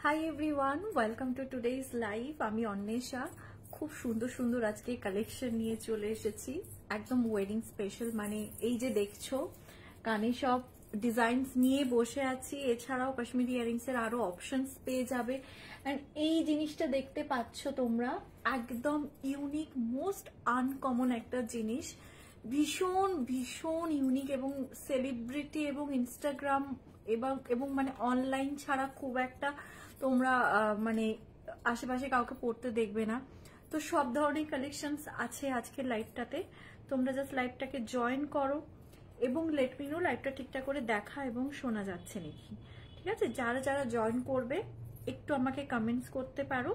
Hi everyone, welcome to today's live. আমি অন্বেষা। খুব সুন্দর সুন্দর আজকে কালেকশন নিয়ে চলে এসেছি, একদম ওয়েডিং স্পেশাল। মানে এই যে দেখছো কানে সব ডিজাইনস নিয়ে বসে আছি, এছাড়াও কাশ্মীরি ইয়ারিংস এর আরো অপশনস পেয়ে যাবে। এন্ড এই জিনিসটা দেখতে পাচ্ছ তোমরা, একদম ইউনিক, মোস্ট আনকমন একটা জিনিস, ভীষণ ভীষণ ইউনিক এবং সেলিব্রিটি এবং ইনস্টাগ্রাম এবং মানে অনলাইন ছাড়া খুব একটা তোমরা মানে আশেপাশে কাউকে পড়তে দেখবে না। তো সব ধরনের কালেকশনস আছে আজকের লাইভটাতে। তোমরা জাস্ট লাইভটাকে জয়েন করো এবং লেট মি নো লাইভটা ঠিকঠাক করে দেখা এবং শোনা যাচ্ছে নাকি। ঠিক আছে, যারা যারা জয়েন করবে একটু আমাকে কমেন্টস করতে পারো।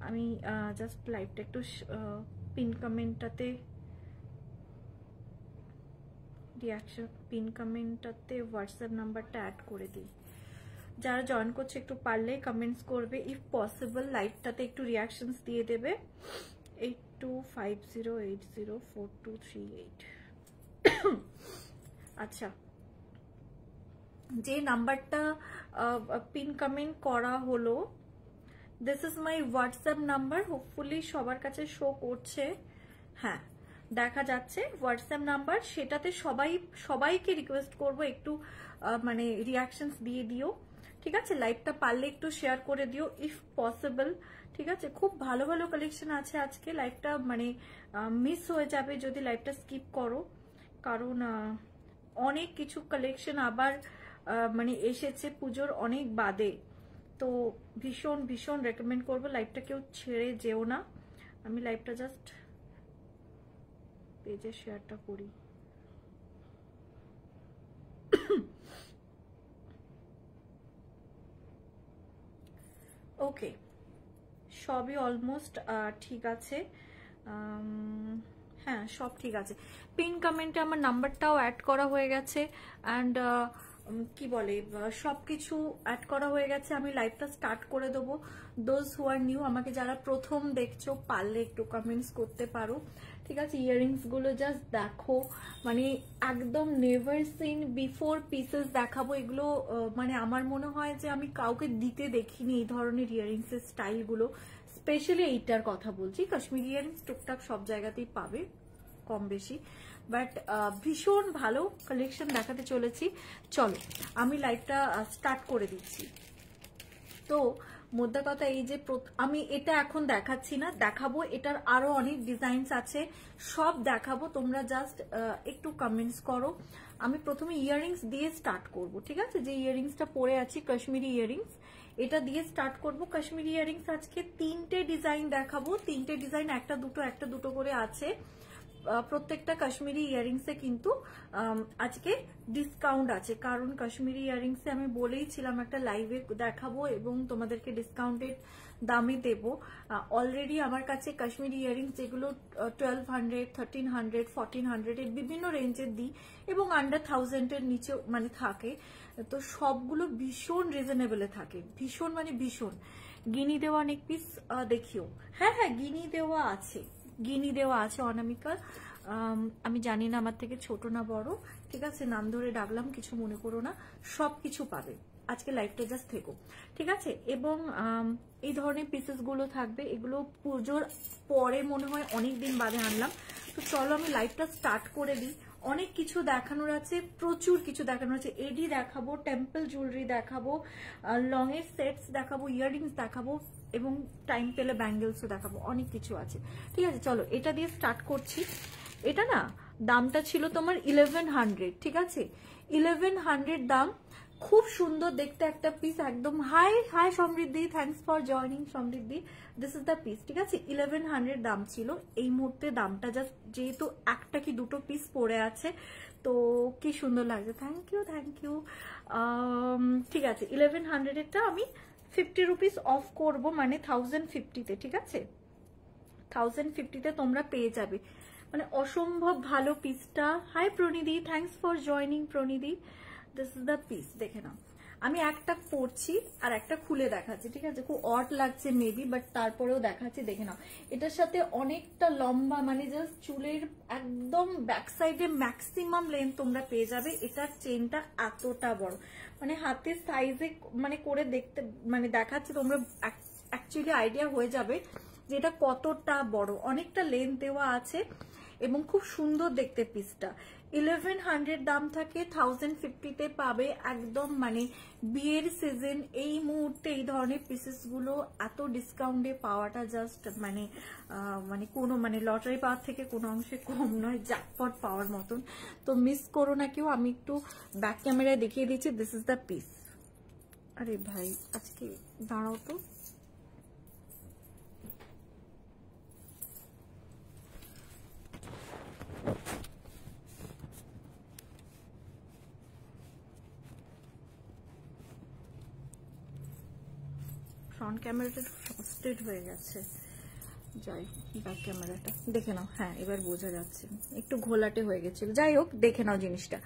আমি জাস্ট লাইভটা একটু পিন কমেন্টটাতে রিয়াকশন, পিন কমেন্টটাতে হোয়াটসঅ্যাপ নাম্বারটা অ্যাড করে দিই। যারা জয়েন করছে একটু পারলে কমেন্টস করবে, ইফ পসিবল লাইভটাতে একটু রিয়াকশনস দিয়ে দেবে। 8250804238। আচ্ছা, যে নাম্বারটা পিন কমেন্ট করা হলো, this is my WhatsApp number. Hopefully সবার কাছে শো করছে, হ্যাঁ দেখা যাচ্ছে হোয়াটসঅ্যাপ নাম্বার। সেটাতে সবাইকে রিকোয়েস্ট করব একটু মানে রিয়াকশনস দিয়ে দিও। ঠিক আছে, লাইভটা পারলে একটু শেয়ার করে দিও ইফ পসিবল। ঠিক আছে, খুব ভালো ভালো কালেকশন আছে আজকে। লাইভটা মানে মিস হয়ে যাবে যদি লাইভটা স্কিপ করো, কারণ অনেক কিছু কালেকশন আবার মানে এসেছে পুজোর অনেক বাদে। তো ভীষণ ভীষণ রেকমেন্ড করবো লাইভটা কেউ ছেড়ে যেও না। আমি লাইভটা জাস্ট পেজে শেয়ারটা করি। ওকে, সবই অলমোস্ট ঠিক আছে। হ্যাঁ সব ঠিক আছে। পিন কমেন্টে আমার নাম্বারটাও অ্যাড করা হয়ে গেছে অ্যান্ড কি বলে সবকিছু অ্যাড করা হয়ে গেছে। আমি লাইভটা স্টার্ট করে দেবো। দোজ হু আর নিউ, আমাকে যারা প্রথম দেখছো পারলে একটু কমেন্টস করতে পারো। ঠিক আছে, ইয়াররিংস গুলো জাস্ট দেখো, মানে একদম নেভার সিন বিফোর পিসেস দেখাবো। এগুলো মানে আমার মনে হয় যে আমি কাউকে দিতে দেখিনি এই ধরনের ইয়াররিংস এর স্টাইল গুলো। স্পেশালি এইটার কথা বলছি, কাশ্মীরি ইয়াররিংস টুকটাক সব জায়গাতেই পাবে কম বেশি, বাট ভীষণ ভালো কালেকশন দেখাতে চলেছি। চলো আমি লাইভটা স্টার্ট করে দিচ্ছি। তো মোদ্দা কথা এই যে আমি এটা এখন দেখাচ্ছি না, দেখাবো, এটার আরো অনেক ডিজাইনস আছে, সব দেখাবো। তোমরা জাস্ট একটু কমেন্টস করো। আমি প্রথমে ইয়াররিংস দিয়ে স্টার্ট করব। ঠিক আছে, যে ইয়াররিংসটা পরে আছি কাশ্মীরি ইয়াররিংস, এটা দিয়ে স্টার্ট করব। কাশ্মীরি ইয়াররিংস আজকে তিনটে ডিজাইন দেখাবো। তিনটে ডিজাইন একটা দুটো করে আছে। প্রত্যেকটা কাশ্মীরি ইয়াররিংসে কিন্তু আজকে ডিসকাউন্ট আছে, কারণ কাশ্মীরি ইয়াররিংসে আমি বলেইছিলাম একটা লাইভে দেখাবো এবং তোমাদেরকে ডিসকাউন্টেড দামে দেব। অলরেডি আমার কাছে কাশ্মীরি ইয়াররিংস যেগুলো 1200, 1300, 1400 এর বিভিন্ন রেঞ্জের দিই এবং আন্ডার 1000 এর নিচে মানে থাকে। তো সবগুলো ভীষণ রিজনেবলে থাকে, ভীষণ মানে ভীষণ। গিনি দেওয়া অনেক পিস দেখিও। হ্যাঁ হ্যাঁ, গিনি দেওয়া আছে, গিনি দেওয়া আছে অনামিকা। আমি জানি না আমার থেকে ছোট না বড়, ঠিক আছে, নাম ধরে ডাকলাম, কিছু মনে করো না। সব কিছু পাবে আজকে লাইভটা, জাস্ট থেকো। ঠিক আছে, এবং এই ধরনের পিসেস গুলো থাকবে। এগুলো পুজোর পরে মনে হয় অনেকদিন বাদে আনলাম। তো চলো আমি লাইভটা স্টার্ট করে দিই। অনেক কিছু দেখানোর আছে, প্রচুর কিছু দেখানোর আছে। এডি দেখাবো, টেম্পল জুয়েলারি দেখাবো, লং এর সেটস দেখাবো, ইয়াররিংস দেখাবো এবং টাইম পেলে ব্যাঙ্গেলসও দেখাবো। অনেক কিছু আছে। ঠিক আছে, চলো এটা দিয়ে স্টার্ট করছি। এটা না দামটা ছিল তোমার 1100। ঠিক আছে, 1100 দাম। খুব সুন্দর দেখতে একটা পিস, একদম high high Samriddhi, thanks for joining Samriddhi, this is the piece. ঠিক আছে, 1100 দাম ছিল। এই মুহূর্তে দামটা জাস্ট যেহেতু একটা কি দুটো পিস পড়ে আছে, তো কি সুন্দর লাগছে। Thank you thank you. ঠিক আছে, 1100 এরটা আমি 50 রুপিস অফ করবো, মানে 1050-তে। ঠিক আছে, 1050-তে তোমরা পেয়ে যাবে, মানে অসম্ভব ভালো পিসটা। Hi Pranidhi, thanks for joining Pranidhi, this is the piece, দেখে নাও। আমি একটা পরছি আর একটা খুলে দেখাচ্ছি, ঠিক আছে? খুব অড লাগছে মেবি, বাট তারপরেও দেখাচ্ছি, দেখে নাও। এটার সাথে অনেকটা লম্বা, মানে জাস্ট চুলের একদম ব্যাক সাইডে ম্যাক্সিমাম লেন্থ তোমরা পেয়ে যাবে। এটার চেনটা এতটা বড়, মানে হাতের সাইজে মানে করে দেখতে, মানে দেখাচ্ছি, তোমরা অ্যাকচুয়ালি আইডিয়া হয়ে যাবে যে এটা কতটা বড়। অনেকটা লেন্থ দেওয়া আছে এবং খুব সুন্দর দেখতে পিসটা। 1100 দাম থাকে, 1050 পাবে একদম। মানে বিয়ের সিজন, এই মুহূর্তে এই ধরনের পিসেস গুলো এত ডিসকাউন্টে পাওয়াটা জাস্ট মানে মানে কোনো মানে লটারি পাওয়ার থেকে কোনো অংশে কম নয়, জ্যাকপট পাওয়ার মতন। তো মিস করো না কেউ। আমি একটু ব্যাক ক্যামেরায় দেখিয়ে দিচ্ছি, দিস ইজ দ্য পিস। আরে ভাই আজকে দাঁড়াও তো, ফ্রন্ট ক্যামেরাটা ফ্রস্টেড হয়ে গেছে, যাই ব্যাক ক্যামেরাটা দেখে নাও। হ্যাঁ এবার বোঝা যাচ্ছে, একটু ঘোলাটে হয়ে গেছিল। যাই হোক, দেখে নাও জিনিসটা,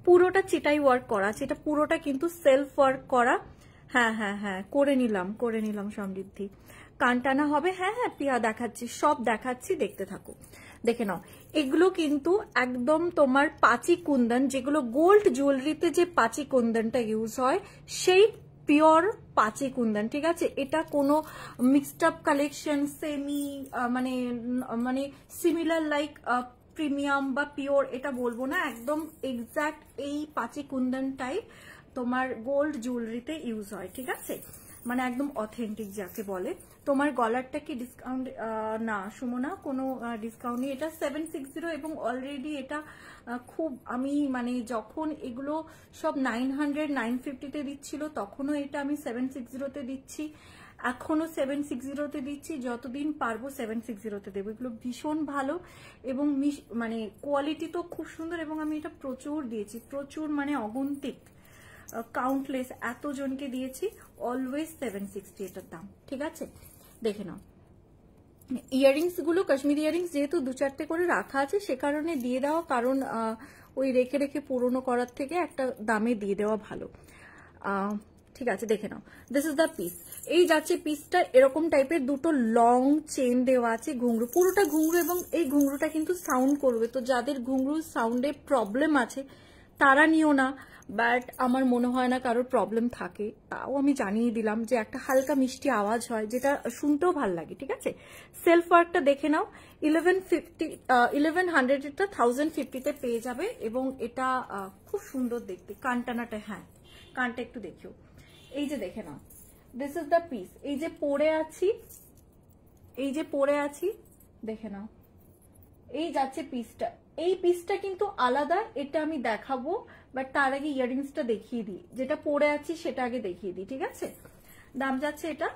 পুরোটা চিটাই ওয়ার্ক করা আছে। এটা পুরোটা কিন্তু সেলফ ওয়ার্ক করা। হ্যাঁ হ্যাঁ হ্যাঁ, করে নিলাম সমৃদ্ধি। কানটানা হবে, হ্যাঁ হ্যাঁ পিয়া দেখাচ্ছি, সব দেখাচ্ছি, দেখতে থাকো। দেখে নাও, এগুলো কিন্তু একদম তোমার পাঁচি কুন্দন, যেগুলো গোল্ড জুয়েলারিতে যে পাঁচি কুন্দনটা ইউজ হয়, সেই পিওর পাঁচি কুন্দন, ঠিক আছে? এটা কোনো মিক্সড আপ কালেকশন, সেমি মানে মানে সিমিলার লাইক প্রিমিয়াম বা পিওর এটা বলবো না, একদম এক্সাক্ট এই পাঁচি কুন্দনটাই তোমার গোল্ড জুয়েলারিতে ইউজ হয়, ঠিক আছে? মানে একদম অথেন্টিক যাকে বলে। তোমার গলারটা কি ডিসকাউন্ট? না সুমনা, কোনো ডিসকাউন্ট নেই। এটা 760 এবং অলরেডি এটা খুব, আমি মানে যখন এগুলো সব 900 950-তে দিচ্ছিল, তখনও এটা আমি 760-তে দিচ্ছি, এখনো 760-তে দিচ্ছি, যতদিন পারবো 760-তে দেবো। এগুলো ভীষণ ভালো এবং মানে কোয়ালিটি তো খুব সুন্দর, এবং আমি এটা প্রচুর দিয়েছি, প্রচুর মানে অগন্তিক, কাউন্টলেস এতজনকে দিয়েছি। অলওয়েজ 760 এটার দাম, ঠিক আছে? দেখে নাও। ইয়ারিংস গুলো কাশ্মীরি ইয়ারিংস যেহেতু 2-4টে করে রাখা আছে, সে কারণে দিয়ে দেওয়া, কারণ ওই রেখে রেখে পুরনো করার থেকে একটা দামে দিয়ে দেওয়া ভালো। ঠিক আছে, দেখে নাও, দিস ইজ দ্য পিস। এই যাচ্ছে পিসটা, এরকম টাইপের দুটো লং চেন দেওয়া আছে, ঘুংরু, পুরোটা ঘুংরু, এবং এই ঘুংরুটা কিন্তু সাউন্ড করবে। তো যাদের ঘুংরু সাউন্ডে প্রবলেম আছে তারা নিও না, বাট আমার মনে হয় না কারোর প্রবলেম থাকে, তাও আমি জানিয়ে দিলাম যে একটা হালকা মিষ্টি আওয়াজ হয়, যেটা শুনতেও ভাল লাগে, ঠিক আছে? সেলফ ওয়ার্কটা দেখে নাও। 1100 এটা 1050-তে পেয়ে যাবে, এবং এটা খুব সুন্দর দেখতে। কানটানাটা, হ্যাঁ কানটা একটু দেখিও। এই যে দেখে নাও, দিস ইজ দ্য পিস। এই যে পরে আছি, দেখে নাও, এই যাচ্ছে পিসটা। এই পিসটা কিন্তু আলাদা, এটা আমি দেখাবো, বাট তার আগে ইয়ারিংসটা দেখিয়ে দিই। যেটা পরে আছি সেটা আগে দেখিয়ে দিই, ঠিক আছে? দাম যাচ্ছে এটা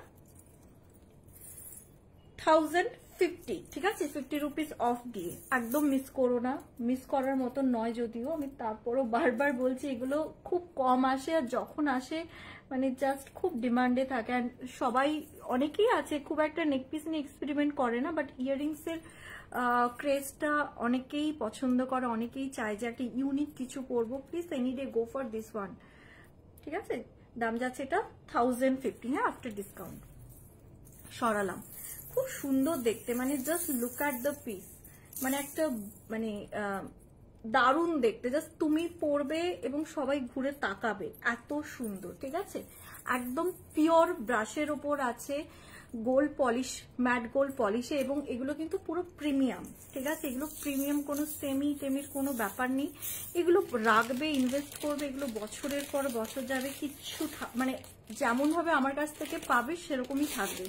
1050, ঠিক আছে? 50 রুপিস অফ দিয়ে, একদম মিস করো না। মিস করার মতো নয় যদিও, আমি তারপরও বারবার বলছি, এগুলো খুব কম আসে, আর যখন আসে মানে জাস্ট খুব ডিমান্ডে থাকে। আর সবাই, অনেকেই আছে খুব একটা নেক পিস নিয়ে এক্সপেরিমেন্ট করে না, বাট ইয়ারিংসের ক্রেজটা অনেকেই পছন্দ করে, অনেকেই চায় যে একটা ইউনিক কিছু পরবো। Please any day go for this one, ঠিক আছে? দাম যাচ্ছে এটা 1050, হ্যাঁ আফটার ডিসকাউন্ট। সরালাম, খুব সুন্দর দেখতে, মানে just look at the piece, মানে একটা মানে দারুণ দেখতে, জাস্ট তুমি পরবে এবং সবাই ঘুরে তাকাবে, এত সুন্দর, ঠিক আছে? একদম পিওর ব্রাশের ওপর আছে, গোল্ড পলিশ, ম্যাট গোল্ড পলিশে, এবং এগুলো কিন্তু পুরো প্রিমিয়াম, ঠিক আছে? এগুলো প্রিমিয়াম, কোনো টেমির কোনো ব্যাপার নেই। এগুলো রাখবে, ইনভেস্ট করবে, এগুলো বছরের পর বছর যাবে, কিচ্ছু মানে যেমন ভাবে আমার কাছ থেকে পাবে সেরকমই থাকবে,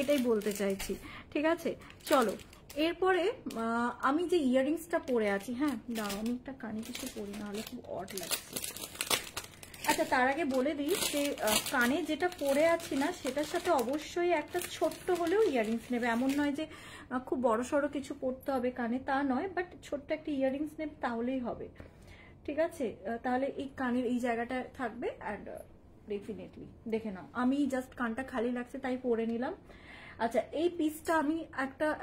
এটাই বলতে চাইছি, ঠিক আছে? চলো এরপরে আমি যে ইয়ারিংসটা পরে আছি, হ্যাঁ দাঁড়াও আমি একটা কানে কিছু পরি, না হলে খুব অড লাগছে। আচ্ছা তার আগে বলে দিই যে কানে যেটা পরে আছি না, সেটার সাথে অবশ্যই একটা ছোট্ট হলেও ইয়ারিংস নেবে। এমন নয় যে খুব বড় সড়ো কিছু পরতে হবে কানে, তা নয়, বাট ছোট্ট একটা ইয়ারিংস নেবে তাহলেই হবে, ঠিক আছে? তাহলে এই কানের এই জায়গাটা থাকবে। অ্যান্ড ডেফিনেটলি দেখে নাও, আমি জাস্ট কানটা খালি লাগছে তাই পরে নিলাম। আচ্ছা এই পিসটা আমি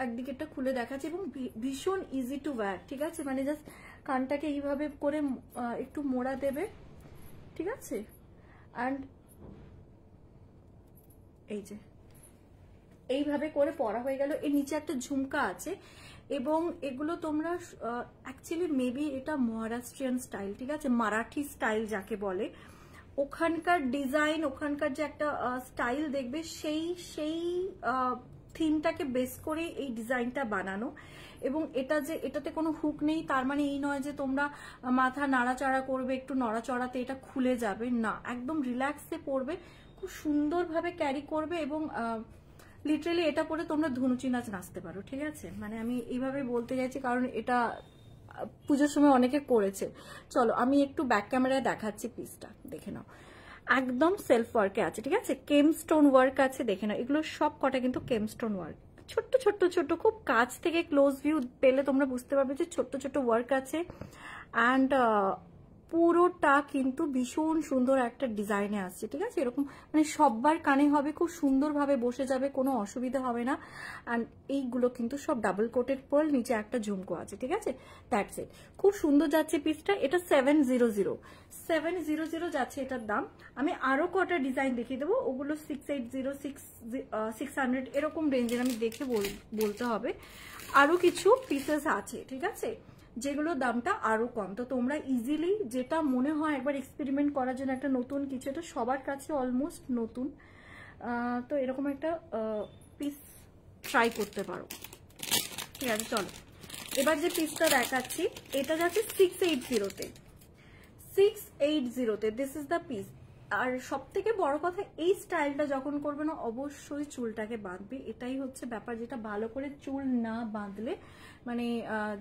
একদিকেরটা খুলে দেখাচ্ছি, এবং ভীষণ ইজি টু ওয়্যার, ঠিক আছে? মানে জাস্ট কানটাকে এইভাবে করে একটু মোড়া দেবে, ঠিক আছে? অ্যান্ড এই যে এইভাবে করে পরা হয়ে গেল। এর নিচে একটা ঝুমকা আছে এবং এগুলো তোমরা অ্যাকচুয়ালি মেবি এটা মহারাষ্ট্রিয়ান স্টাইল, ঠিক আছে, মারাঠি স্টাইল যাকে বলে, ওখানকার ডিজাইন, ওখানকার যে একটা স্টাইল দেখবে, সেই থিমটাকে বেস করে এই ডিজাইনটা বানানো। এবং এটা যে এটাতে কোনো হুক নেই তার মানে এই নয় যে তোমরা মাথা নাড়াচাড়া করবে, একটু নড়াচড়াতে এটা খুলে যাবে, না, একদম রিল্যাক্সে পরবে, খুব সুন্দরভাবে ক্যারি করবে এবং লিটারালি এটা পরে তোমরা ধুনুচি নাচ নাচতে পারো, ঠিক আছে। মানে আমি এইভাবে বলতে চাইছি কারণ এটা পুজোর সময় অনেকে করেছে। চলো আমি একটু ব্যাক ক্যামেরায় দেখাচ্ছি পিসটা, দেখে নাও। একদম সেলফ ওয়ার্কে আছে, ঠিক আছে, কেম স্টোন ওয়ার্ক আছে, দেখে নাও। এগুলো সব কটা কিন্তু কেম স্টোন ওয়ার্ক, ছোট্ট ছোট্ট ছোট্ট, খুব কাছ থেকে ক্লোজ ভিউ পেলে তোমরা বুঝতে পারবে যে ছোট্ট ছোট্ট ওয়ার্ক আছে। অ্যান্ড পুরোটা কিন্তু ভীষণ সুন্দর একটা ডিজাইনে আসছে, ঠিক আছে, এরকম মানে সববার কানে হবে, খুব সুন্দরভাবে বসে যাবে, কোনো অসুবিধা হবে না। অ্যান্ড এইগুলো কিন্তু সব ডাবল কোটেড পার্ল, নিচে একটা ঝুমকো আছে, ঠিক আছে, দ্যাটস ইট। খুব সুন্দর যাচ্ছে পিসটা। এটা 700 যাচ্ছে এটার দাম। আমি আরো কটা ডিজাইন দেখিয়ে দেবো, ওগুলো 680, 600 এরকম রেঞ্জের, আমি দেখে বলতে হবে। আরো কিছু পিসেস আছে, ঠিক আছে, যেগুলো দামটা আরো কম। তো তোমরা ইজিলি যেটা মনে হয় একবার এক্সপেরিমেন্ট করার জন্য একটা নতুন কিছু, এটা সবার কাছে অলমোস্ট নতুন, তো এরকম একটা পিস ট্রাই করতে পারো, ঠিক আছে। চলো এবার যে পিসটা দেখাচ্ছি এটা যাচ্ছে 680-তে, 680-তে, দিস ইজ দ্য পিস। আর সব থেকে বড় কথা, এই স্টাইলটা যখন করবে না অবশ্যই চুলটাকে বাঁধবে, এটাই হচ্ছে ব্যাপার, যেটা ভালো করে চুল না বাঁধলে মানে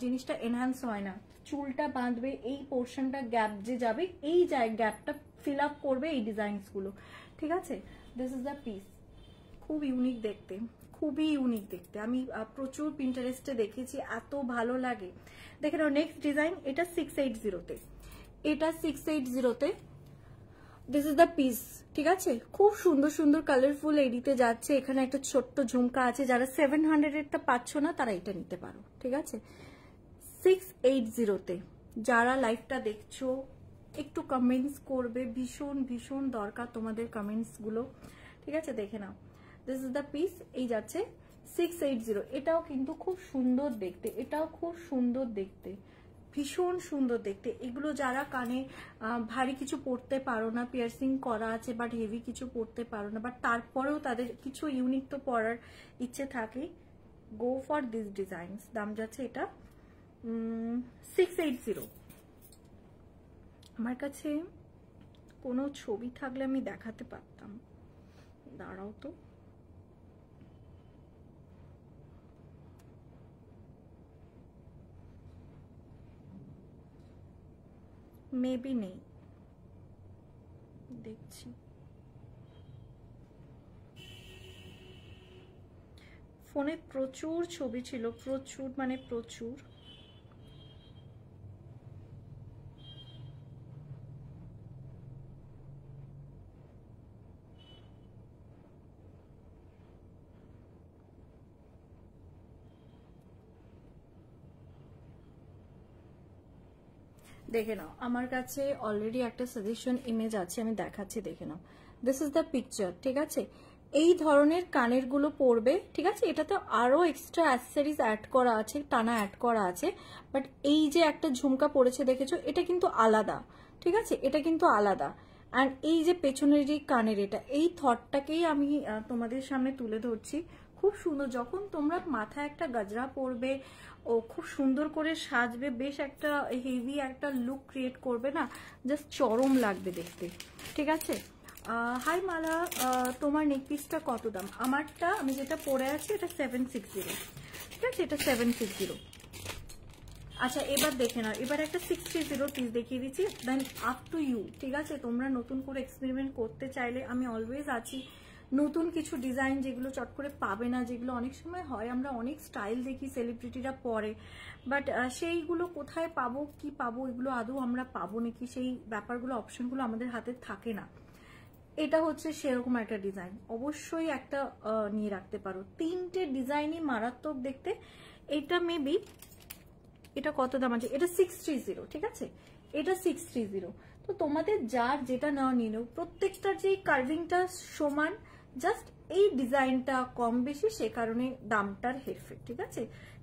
জিনিসটা এনহ্যান্স হয় না। চুলটা বাঁধবে, এই পোর্শনটা গ্যাপ যে যাবে, এই গ্যাপটা ফিল আপ করবে এই ডিজাইনস গুলো, ঠিক আছে। দিস ইজ দ্য পিস, খুব ইউনিক দেখতে, খুবই ইউনিক দেখতে। আমি প্রচুর পিন্টারেস্টে দেখেছি, এত ভালো লাগে। দেখে নাও নেক্সট ডিজাইন, এটা 680-তে, এটা 680-তে, দিস ইজ দ্য পিস, ঠিক আছে। খুব সুন্দর সুন্দর কালারফুল এডিতে যাচ্ছে। এখানে একটা ছোট্ট ঝুমকা আছে, যারা 700-এরটা পাচ্ছ না তারা এটা নিতে পারো, ঠিক আছে। 680-তে যারা লাইভটা দেখছো একটু কমেন্টস করবে, ভীষণ ভীষণ দরকার তোমাদের কমেন্টস গুলো, ঠিক আছে। দেখে নাও, দিস ইজ দ্য পিস, এই যাচ্ছে 680। এটাও কিন্তু খুব সুন্দর দেখতে, এটাও খুব সুন্দর দেখতে, ভীষণ সুন্দর দেখতে। এগুলো যারা কানে ভারী কিছু পরতে পারো না, পিয়ার্সিং করা আছে বাট হেভি কিছু পরতে পারো না, বাট তারপরেও তাদের কিছু ইউনিক তো পরার ইচ্ছে থাকে, গো ফর দিস ডিজাইনস। দাম যাচ্ছে এটা 680। আমার কাছে কোনো ছবি থাকলে আমি দেখাতে পারতাম, দাঁড়াও তো, মেবি নেই, দেখছি। ফোনে প্রচুর ছবি ছিল, প্রচুর মানে প্রচুর। দেখে নাও, আমার কাছে অলরেডি একটা সাজেশন ইমেজ আছে, আমি দেখাচ্ছি, দেখে নাও। দিস ইজ দ্য পিকচার, ঠিক আছে। এই ধরনের কানের গুলো পরবে, ঠিক আছে। এটাতে আরো এক্সট্রা অ্যাক্সেসরিজ অ্যাড করা আছে, টানা অ্যাড করা আছে, বাট এই যে একটা ঝুমকা পড়েছে দেখেছো, এটা কিন্তু আলাদা, ঠিক আছে, এটা কিন্তু আলাদা। আর এই যে পেছনের যে কানের, এটা এই থটটাকেই আমি তোমাদের সামনে তুলে ধরছি। খুব সুন্দর, যখন তোমরা মাথায় একটা গাজরা পরবে, ও খুব সুন্দর করে সাজবে, বেশ একটা হেভি একটা লুক ক্রিয়েট করবে না, জাস্ট চরম লাগবে দেখতে, ঠিক আছে। হাই মালা, তোমার নেক পিসটা কত দাম? আমারটা, আমি যেটা পরে আছি এটা 760, ঠিক আছে, এটা 760। আচ্ছা এবার দেখে নাও, এবার একটা 630 পিস দেখিয়ে দিচ্ছি, দেন আপ টু ইউ, ঠিক আছে। তোমরা নতুন করে এক্সপেরিমেন্ট করতে চাইলে আমি অলওয়েজ আছি। নতুন কিছু ডিজাইন যেগুলো চট করে পাবে না, যেগুলো অনেক সময় হয়, আমরা অনেক স্টাইল দেখি সেলিব্রিটিরা পরে, বাট সেইগুলো কোথায় পাবো, কি পাবো, এগুলো আদৌ আমরা পাবো নাকি, সেই ব্যাপারগুলো, অপশনগুলো আমাদের হাতে থাকে না। এটা হচ্ছে সেরকম একটা ডিজাইন, অবশ্যই একটা নিয়ে রাখতে পারো। তিনটে ডিজাইনই মারাত্মক দেখতে। এটা মেবি, এটা কত দাম আছে, এটা 630, ঠিক আছে, এটা 630। তো তোমাদের যার যেটা নেওয়া নিয়ে নেও, প্রত্যেকটার যে কার্ভিংটা সমান, জাস্ট এই ডিজাইনটা কম বেশি, সে কারণে দামটার হেরফের। ঠিক আছে,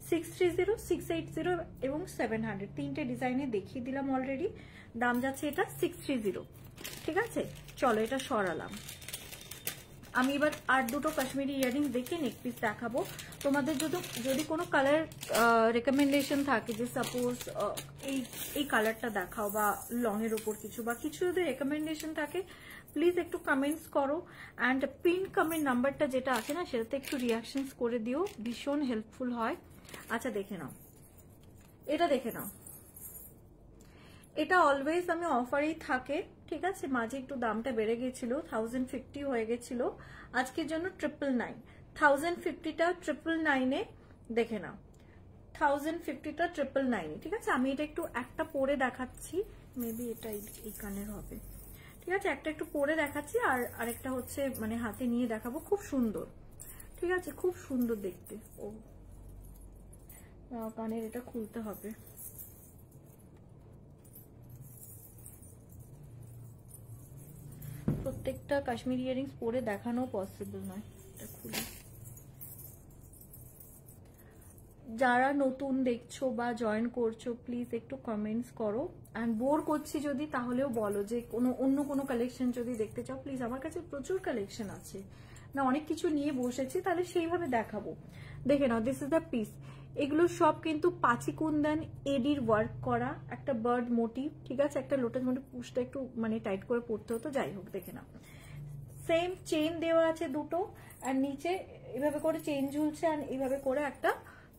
630, 680 এবং 700 তিনটে ডিজাইনে দেখিয়ে দিলাম অলরেডি। দাম যাচ্ছে এটা 630। ঠিক আছে, চলো এটা সরালাম। আমি এবার আর দুটো কাশ্মীরি ইয়ারিংস দেখে নেক পিস দেখাবো তোমাদের। যদি কোনো কালার রেকমেন্ডেশন থাকে, যে সাপোজ এই কালারটা দেখাও বা লং এর ওপর কিছু বা কিছু যদি রেকমেন্ডেশন থাকে, প্লিজ একটু কমেন্টস করো। অ্যান্ড পিন কমেন্ট নাম্বারটা যেটা আছে না, সেটাতে একটু রিয়াকশনস করে দিও, ভীষণ হেল্পফুল হয়। আচ্ছা দেখে নাও, এটা দেখে নাও। এটা অলওয়েজ আমি অফারেই থাকে। ঠিক আছে, মাঝে একটু দামটা বেড়ে গেছিল, 1050 হয়ে গেছিল। আজকের জন্য 999, 1050টা 999 দেখে নাও, 1050টা 999। ঠিক আছে, আমি এটা একটু একটা পরে দেখাচ্ছি, মেবি এটা এই কানের হবে। ঠিক আছে, একটা একটু পরে দেখাচ্ছি, আর আরেকটা হচ্ছে মানে হাতে নিয়ে দেখাবো। খুব সুন্দর, ঠিক আছে, খুব সুন্দর দেখতে। ও কানের এটা খুলতে হবে। প্রত্যেকটা কাশ্মীরি ইয়ারিংস পরে দেখানো পসিবল নয়, এটা খুলে। যারা নতুন দেখছো বা জয়েন করছো, প্লিজ একটু কমেন্টস করো। অ্যান্ড বোর করছি যদি, তাহলেও বলো যে অন্য কোনো কালেকশন যদি দেখতে চাও, প্লিজ। আমার কাছে প্রচুর কালেকশন আছে না, অনেক কিছু নিয়ে বসেছি, তাহলে সেইভাবে দেখাবো। দেখে নাও, দিস ইজ দ্য পিস। এগুলো সব কিন্তু পাচি কুন্দন এডির ওয়ার্ক করা, একটা বার্ড মোটিভ। ঠিক আছে, একটা লোটাস মোটিভ, পুশটা একটু মানে টাইট করে পড়তে হতো, যাই হোক। দেখে নাও, সেম চেইন দেওয়া আছে দুটো, আর নিচে এভাবে করে চেইন ঝুলছে, আর এইভাবে করে একটা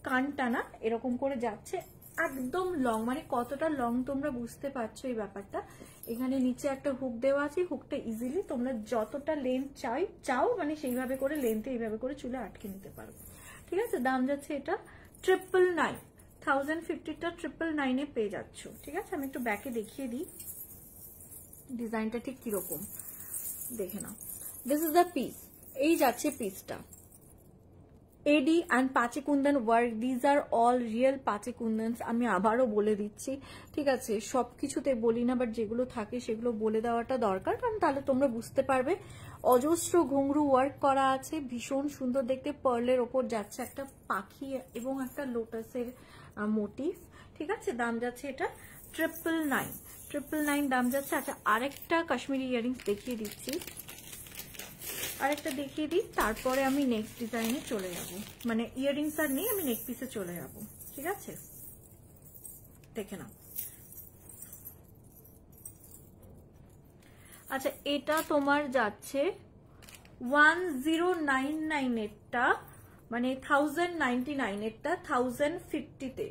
কান টানা এরকম করে যাচ্ছে, একদম লং। মানে কতটা লং তোমরা বুঝতে পারছো এই ব্যাপারটা। এখানে নিচে একটা হুক দেওয়া আছে, হুকটা ইজিলি তোমরা যতটা লেন্থ চাও মানে সেইভাবে করে লেন্থে এইভাবে করে চুলে আটকে নিতে পারো। ঠিক আছে, দাম যাচ্ছে এটা 999, 1050টা 999 পেয়ে যাচ্ছ। ঠিক আছে, আমি একটু ব্যাকে দেখিয়ে দিই ডিজাইনটা ঠিক কিরকম, দেখে নাও। দিস ইজ দ্য পিস, এই যাচ্ছে পিসটা। এডি অ্যান্ড পাচি Kundan work, these are all real পাচি কুন্দনস। আমি আবারও বলে দিচ্ছি, ঠিক আছে, সবকিছুতে বলি না, বাট যেগুলো থাকে সেগুলো বলে দেওয়াটা দরকার, কারণ তাহলে তোমরা বুঝতে পারবে। অজস্র ঘুংরু ওয়ার্ক করা আছে, ভীষণ সুন্দর দেখতে। পার্লের ওপর যাচ্ছে একটা পাখি এবং একটা লোটাসের মোটিভ। ঠিক আছে, দাম যাচ্ছে এটা 999 দাম যাচ্ছে। আচ্ছা, আরেকটা কাশ্মীরি ইয়ারিংস দেখিয়ে দিচ্ছি, আরেকটা দেখিয়ে দিই, তারপরে আমি নেক্সট ডিজাইনে চলে যাব। মানে ইয়ারিংস আর নেই, আমি নেক পিসে চলে যাব। ঠিক আছে, দেখে নাও। আচ্ছা, এটা তোমার যাচ্ছে 1099 এরটা, মানে 1099 এরটা 1050-তে,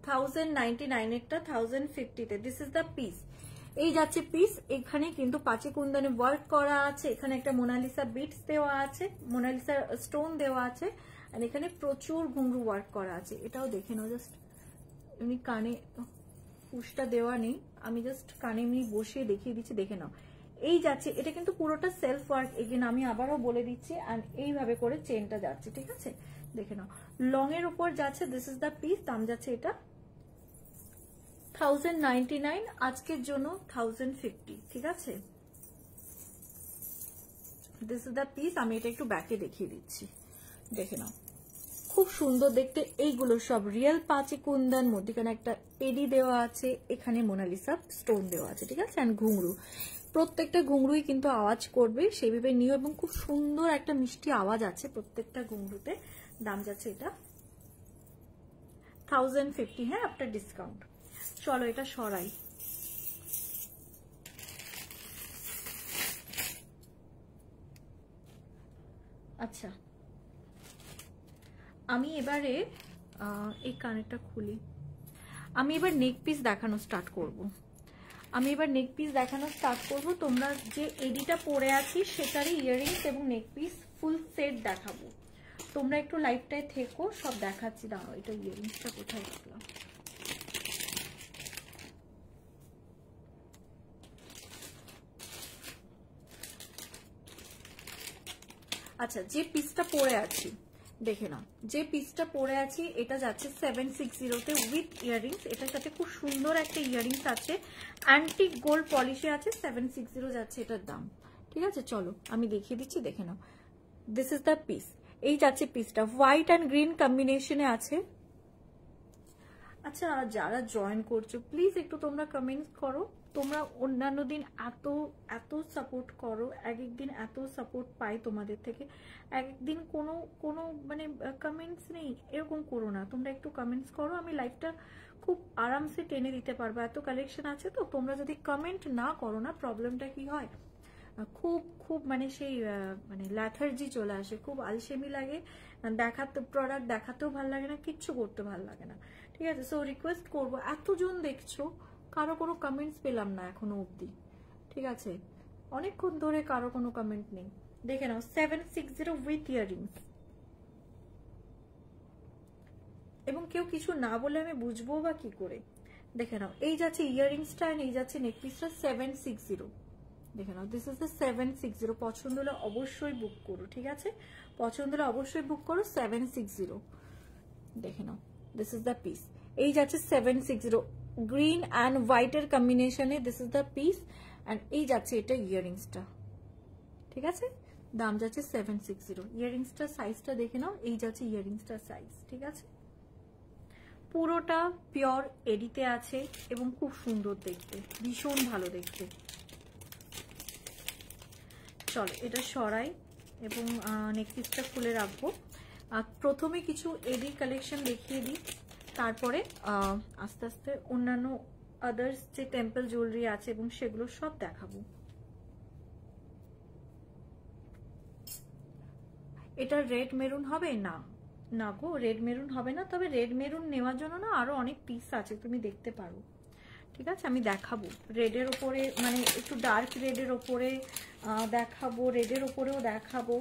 1099 এরটা 1050-তে। দিস ইজ দ্য পিস, এই যাচ্ছে পিস। এখানে কিন্তু পাচি কুন্দনে ওয়ার্ক করা আছে, এখানে একটা মোনালিসা বিটস দেওয়া আছে, মোনালিসা স্টোন দেওয়া আছে, আর এখানে প্রচুর ঘুংরু ওয়ার্ক করা আছে। এটাও দেখে নাও, জাস্ট এমনি কানে পুশটা দেওয়া নেই, আমি জাস্ট কানে এমনি বসিয়ে দেখিয়ে দিচ্ছি, দেখে নাও। এই যাচ্ছে, এটা কিন্তু পুরোটা সেলফ ওয়ার্ক, এগেন আমি আবারও বলে দিচ্ছি। আর এইভাবে করে চেনটা যাচ্ছে। ঠিক আছে, দেখে নাও, লং এর উপর যাচ্ছে। দিস ইজ দ্য পিস, দাম যাচ্ছে এটা 1099, আজকের জন্য 1050। ঠিক আছে, দিস ইজ দ্য পিস। আমি এটা একটু ব্যাকে দেখিয়ে দিচ্ছি, দেখে নাও, খুব সুন্দর দেখতে। এইগুলো সব রিয়েল পাচি কুন্দন, মধ্যখানে একটা এডি দেওয়া আছে, এখানে মোনালিসা স্টোন দেওয়া আছে। ঠিক আছে, অ্যান্ড ঘুংরু, প্রত্যেকটা ঘুংরুই কিন্তু আওয়াজ করবে, সেইভাবে নিও। এবং খুব সুন্দর একটা মিষ্টি আওয়াজ আছে প্রত্যেকটা ঘুংরুতে। দাম যাচ্ছে এটা 1050, হ্যাঁ, আফটার ডিসকাউন্ট। চলো এটা সরাই। আচ্ছা, আমি এবারে এই কানেরটা খুলি। আমি এবার নেক পিস দেখানো স্টার্ট করব। তোমরা যে এডিটা পরে আছি সেটারই ইয়ারিংস এবং নেক পিস ফুল সেট দেখাবো। তোমরা একটু লাইভটায় থেকো, সব দেখাচ্ছি। দাঁড়াও, এটা ইয়ারিংসটা কোথায় রাখলাম? আচ্ছা, যে পিসটা পরে আছি দেখে নাও, যে পিসটা পরে আছি এটা যাচ্ছে 760-তে উইথ ইয়াররিংস। এটার সাথে খুব সুন্দর একটা ইয়াররিংস আছে, অ্যান্টিক গোল্ড পলিশে আছে। 760 যাচ্ছে এটার দাম। ঠিক আছে, চলো আমি দেখিয়ে দিচ্ছি, দেখে নাও। This is the piece. এই যাচ্ছে পিসটা, হোয়াইট অ্যান্ড গ্রিন কম্বিনেশনে আছে। আচ্ছা, যারা জয়েন করছো প্লিজ একটু তোমরা কমেন্টস করো। তোমরা অন্যান্য দিন এত এত সাপোর্ট করো, এক একদিন এত সাপোর্ট পাই তোমাদের থেকে, একদিন কোনো কোনো মানে কমেন্টস নেই, এরকম করো না। তোমরা একটু কমেন্টস করো, আমি লাইভটা খুব আরামসে টেনে দিতে পারবো। এত কালেকশন আছে তো, তোমরা যদি কমেন্ট না করো না, প্রবলেমটা কি হয়, খুব খুব মানে সেই মানে ল্যাথার্জি চলে আসে, খুব আলসেমি লাগে, দেখাতে প্রোডাক্ট দেখাতেও ভালো লাগে না, কিচ্ছু করতে ভালো লাগে না। ঠিক আছে, সো রিকোয়েস্ট করবো, এতজন দেখছো, কারো কোনো কমেন্টস পেলাম না এখনো অবধি। ঠিক আছে, অনেকক্ষণ ধরে কারো কোনো কমেন্ট নেই। দেখে নাও, 760 উইথ ইয়াররিংস। এবং কেউ কিছু না বলে আমি বুঝবো বা কি করে। দেখে নাও, এই যাচ্ছে ইয়াররিংসটা, এই যাচ্ছে নেকপিসটা 760। দেখে নাও, দিস ইজ দ্য 760। পছন্দ হলে অবশ্যই বুক করো। ঠিক আছে, পছন্দ হলে অবশ্যই বুক করো। 760 দেখে নাও, দিস ইজ দ্য পিস। এই যাচ্ছে 760 গ্রিন অ্যান্ড হোয়াইটের কম্বিনেশনে, this is the piece. And এই যাচ্ছে এটা ইয়াররিংসটা। ঠিক আছে, দাম যাচ্ছে 760। ইয়াররিংসটার সাইজটা দেখে নাও, এই যাচ্ছে ইয়াররিংসটার সাইজ। ঠিক আছে, পুরোটা পিওর এডিতে আছে এবং খুব সুন্দর দেখতে, ভীষণ ভালো দেখতে। চলো এটা সরাই এবং নেকপিসটা খুলে রাখবো। প্রথমে কিছু এডি কালেকশন দেখিয়ে দিই, তারপরে আস্তে আস্তে অন্যান্য আদার্স যে টেম্পল জুয়েলারি আছে এবং সেগুলো সব দেখাবো। এটা রেড মেরুন হবে না, না গো রেড মেরুন হবে না, তবে রেড মেরুন নেওয়ার জন্য না আরো অনেক পিস আছে, তুমি দেখতে পারো। ঠিক আছে, আমি দেখাবো রেডের ওপরে, মানে একটু ডার্ক রেডের ওপরে দেখাবো, রেডের ওপরেও দেখাবো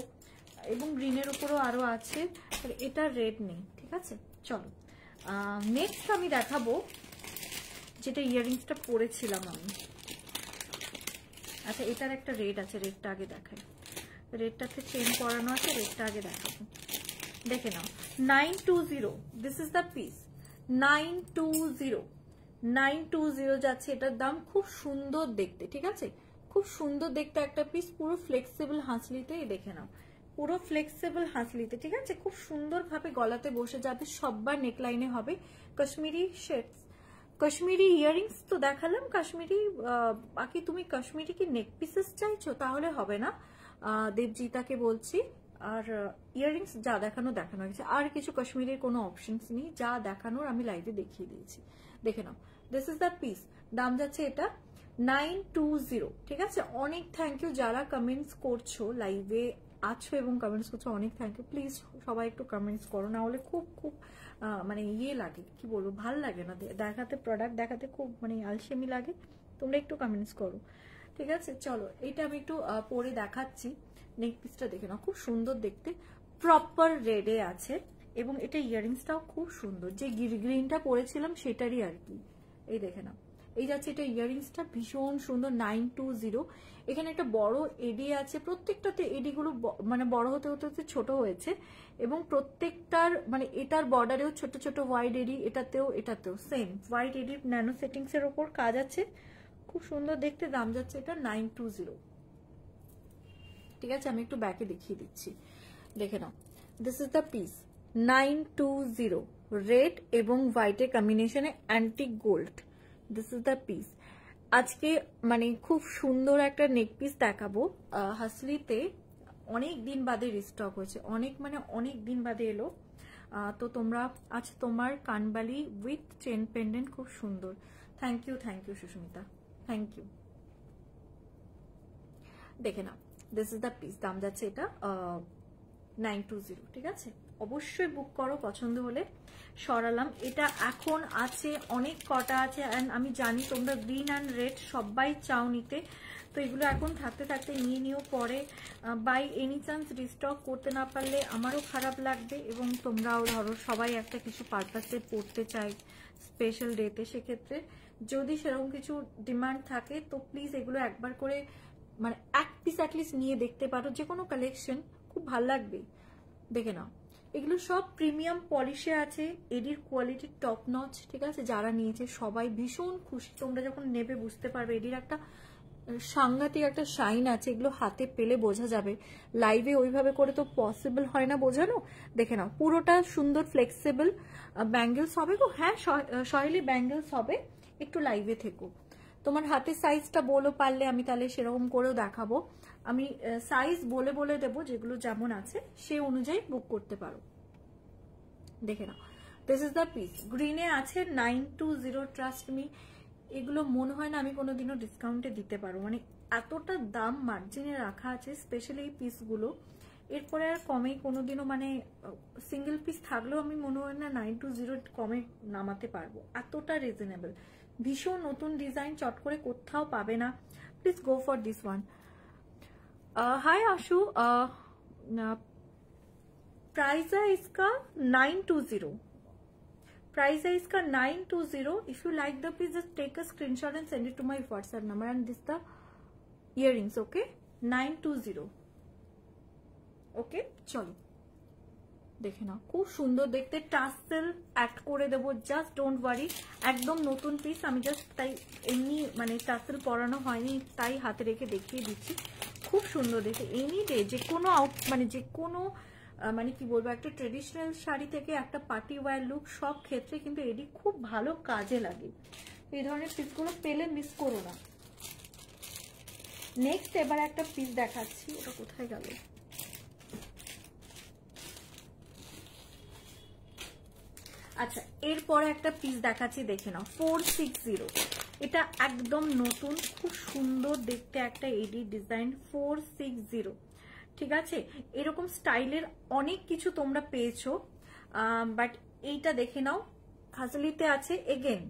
এবং গ্রিনের ওপরেও আরো আছে, এটা রেড নেই। ঠিক আছে, চলো নেক্সট আমি দেখাবো যেটা ইয়াররিংসটা পরেছিলাম আমি। আচ্ছা, এটার একটা রেড আছে, রেডটা আগে দেখাই। রেডটাতে চেন করানো আছে, রেডটা আগে দেখাবো। দেখে নাও, 920, দিস ইজ দ্য পিস। 920 যাচ্ছে এটার দাম। খুব সুন্দর দেখতে, ঠিক আছে, খুব সুন্দর দেখতে একটা পিস, পুরো ফ্লেক্সিবল হাঁসলিতে। দেখে নাও, পুরো ফ্লেক্সিবল হাঁসলিতে। ঠিক আছে, খুব সুন্দরভাবে গলাতে বসে যাবে, সববার নেকলাইনে হবে। কাশ্মীরি শেডস, কাশ্মীরি ইয়াররিংস তো দেখালাম, কাশ্মীরি বাকি তুমি কাশ্মীরি কি নেক পিসেস চাইছো তাহলে হবে না, দেবজিতাকে বলছি। আর ইয়াররিংস যা দেখানো দেখানো হয়েছে, আর কিছু কাশ্মীরের কোনো অপশনস নেই, যা দেখানোর আমি লাইভে দেখিয়ে দিয়েছি। দেখে নাও, দিস ইজ দ্য পিস। দাম যাচ্ছে এটা 920। ঠিক আছে, অনেক থ্যাংক ইউ যারা কমেন্টস করছো, লাইভে আছো এবং কমেন্টস করছো, অনেক থ্যাংক ইউ। প্লিজ সবাই একটু কমেন্টস করো, না হলে খুব খুব মানে ইয়ে লাগে, কি বলবো, ভাল লাগে না দেখাতে, প্রোডাক্ট দেখাতে খুব মানে আলসেমি লাগে। তোমরা একটু কমেন্টস করো। ঠিক আছে, চলো এটা আমি একটু পরে দেখাচ্ছি। নেক পিসটা দেখে নাও, খুব সুন্দর দেখতে, প্রপার রেডে আছে এবং এটা ইয়াররিংসটাও খুব সুন্দর, যে গ্রিনটা পরেছিলাম সেটারই আর কি। এই দেখে নাও, এই যাচ্ছে এটা ইয়াররিংসটা, ভীষণ সুন্দর। 920। এখানে একটা বড় এডি আছে, প্রত্যেকটাতে এডিগুলো মানে বড় হতে হতে হতে ছোট হয়েছে এবং প্রত্যেকটার মানে এটার বর্ডারেও ছোট ছোট হোয়াইট এডি, এটাতেও সেম হোয়াইট এডি ন্যানো সেটিংস এর ওপর কাজ আছে, খুব সুন্দর দেখতে। দাম যাচ্ছে এটা 920। ঠিক আছে, আমি একটু ব্যাকে দেখিয়ে দিচ্ছি, দেখে নাও, this is the piece. 920 red এবং হোয়াইটের কম্বিনেশনে antique gold, this is the piece. আজকে মানে খুব সুন্দর একটা নেক পিস দেখাবো। হাসলিতে অনেক দিন বাদে রিস্টক হয়েছে, অনেক মানে অনেক দিন বাদে এলো। তো তোমরা আজ তোমার কানবালি উইথ চেন পেন্ডেন্ট, খুব সুন্দর। Thank you Susmita, thank you. দেখে নাও, দিস ইজ দ্য পিস। দাম যাচ্ছে এটা 920। ঠিক আছে, অবশ্যই বুক করো পছন্দ হলে। সরালাম, এটা এখন আছে অনেক কটা আছে, অ্যান্ড আমি জানি তোমরা গ্রিন অ্যান্ড রেড সবাই চাও নিতে, তো এগুলো এখন থাকতে থাকতে নিয়ে নিও। পরে বাই এনি চান্স রিস্টক করতে না পারলে আমারও খারাপ লাগবে এবং তোমরাও ধরো সবাই একটা কিছু পারপাসে পড়তে চাই স্পেশাল ডেতে, সেক্ষেত্রে যদি সেরকম কিছু ডিমান্ড থাকে তো প্লিজ এগুলো একবার করে মানে এক পিস অ্যাটলিস্ট নিয়ে দেখতে পারো, যে কোনো কালেকশন খুব ভালো লাগবে। দেখে নাও, এগুলো সব প্রিমিয়াম পলিশে আছে, এডির কোয়ালিটি টপ নচ, ঠিক আছে। যারা নিয়েছে সবাই ভীষণ খুশি, তোমরা যখন নেবে বুঝতে পারবে এডির একটা সাংঘাতিক একটা শাইন আছে, এগুলো হাতে পেলে বোঝা যাবে। লাইভে ওইভাবে করে তো পসিবল হয় না বোঝানো। দেখে নাও পুরোটা সুন্দর ফ্লেক্সিবল ব্যাঙ্গেলস হবে গো। হ্যাঁ সহেলি ব্যাঙ্গেলস হবে, একটু লাইভে থেকো। তোমার হাতের সাইজটা বলো পারলে, আমি তাহলে সেরকম করেও দেখাবো। আমি সাইজ বলে বলে দেবো, যেগুলো যেমন আছে সে অনুযায়ী বুক করতে পারো। দেখে নাও, দিস ইজ দ্য পিস। গ্রিনে আছে 920, ট্রাস্ট মি। এগুলো মনে হয় না আমি কোনোদিনও ডিসকাউন্টে দিতে পারবো, মানে এতটা দাম মার্জিনে রাখা আছে স্পেশালি এই পিসগুলো। এরপরে আর কমে কোনোদিনও, মানে সিঙ্গেল পিস থাকলেও আমি মনে হয় না 920 কমে নামাতে পারবো, এতটা রিজনেবল। ভীষণ নতুন ডিজাইন, চট করে কোথাও পাবে না। Please go for this one. Hi Ashu, price है इसका 920, प्राइस है इसका 920। If you like the piece just take a screenshot and send it to my WhatsApp number and this the earrings, okay 920। Okay चलो দেখে নাও, খুব সুন্দর দেখতে। টাসেল অ্যাড করে দেবো, জাস্ট ডোন্ট ওয়ারি। একদম নতুন পিস, আমি জাস্ট তাই এমনি মানে টাসেল পরানো হয়নি তাই হাতে রেখে দেখিয়ে দিচ্ছি। খুব সুন্দর দেখে, এনি ডে যে কোনো মানে যে কোনো মানে কি বলবো, একটা ট্রেডিশনাল শাড়ি থেকে একটা পার্টি ওয়্যার লুক, সব ক্ষেত্রে কিন্তু এটি খুব ভালো কাজে লাগে। এই ধরনের পিসগুলো পেলে মিস করো না। নেক্সট এবার একটা পিস দেখাচ্ছি, ওটা কোথায় গেল? আচ্ছা এরপরে একটা পিস দেখাচ্ছি, দেখে নাও 460। এটা একদম নতুন, খুব সুন্দর দেখতে একটা এডি ডিজাইন 460, ঠিক আছে। এরকম স্টাইলের অনেক কিছু তোমরা পেয়েছো, বাট এইটা দেখে নাও, হাজলিতে আছে এগেন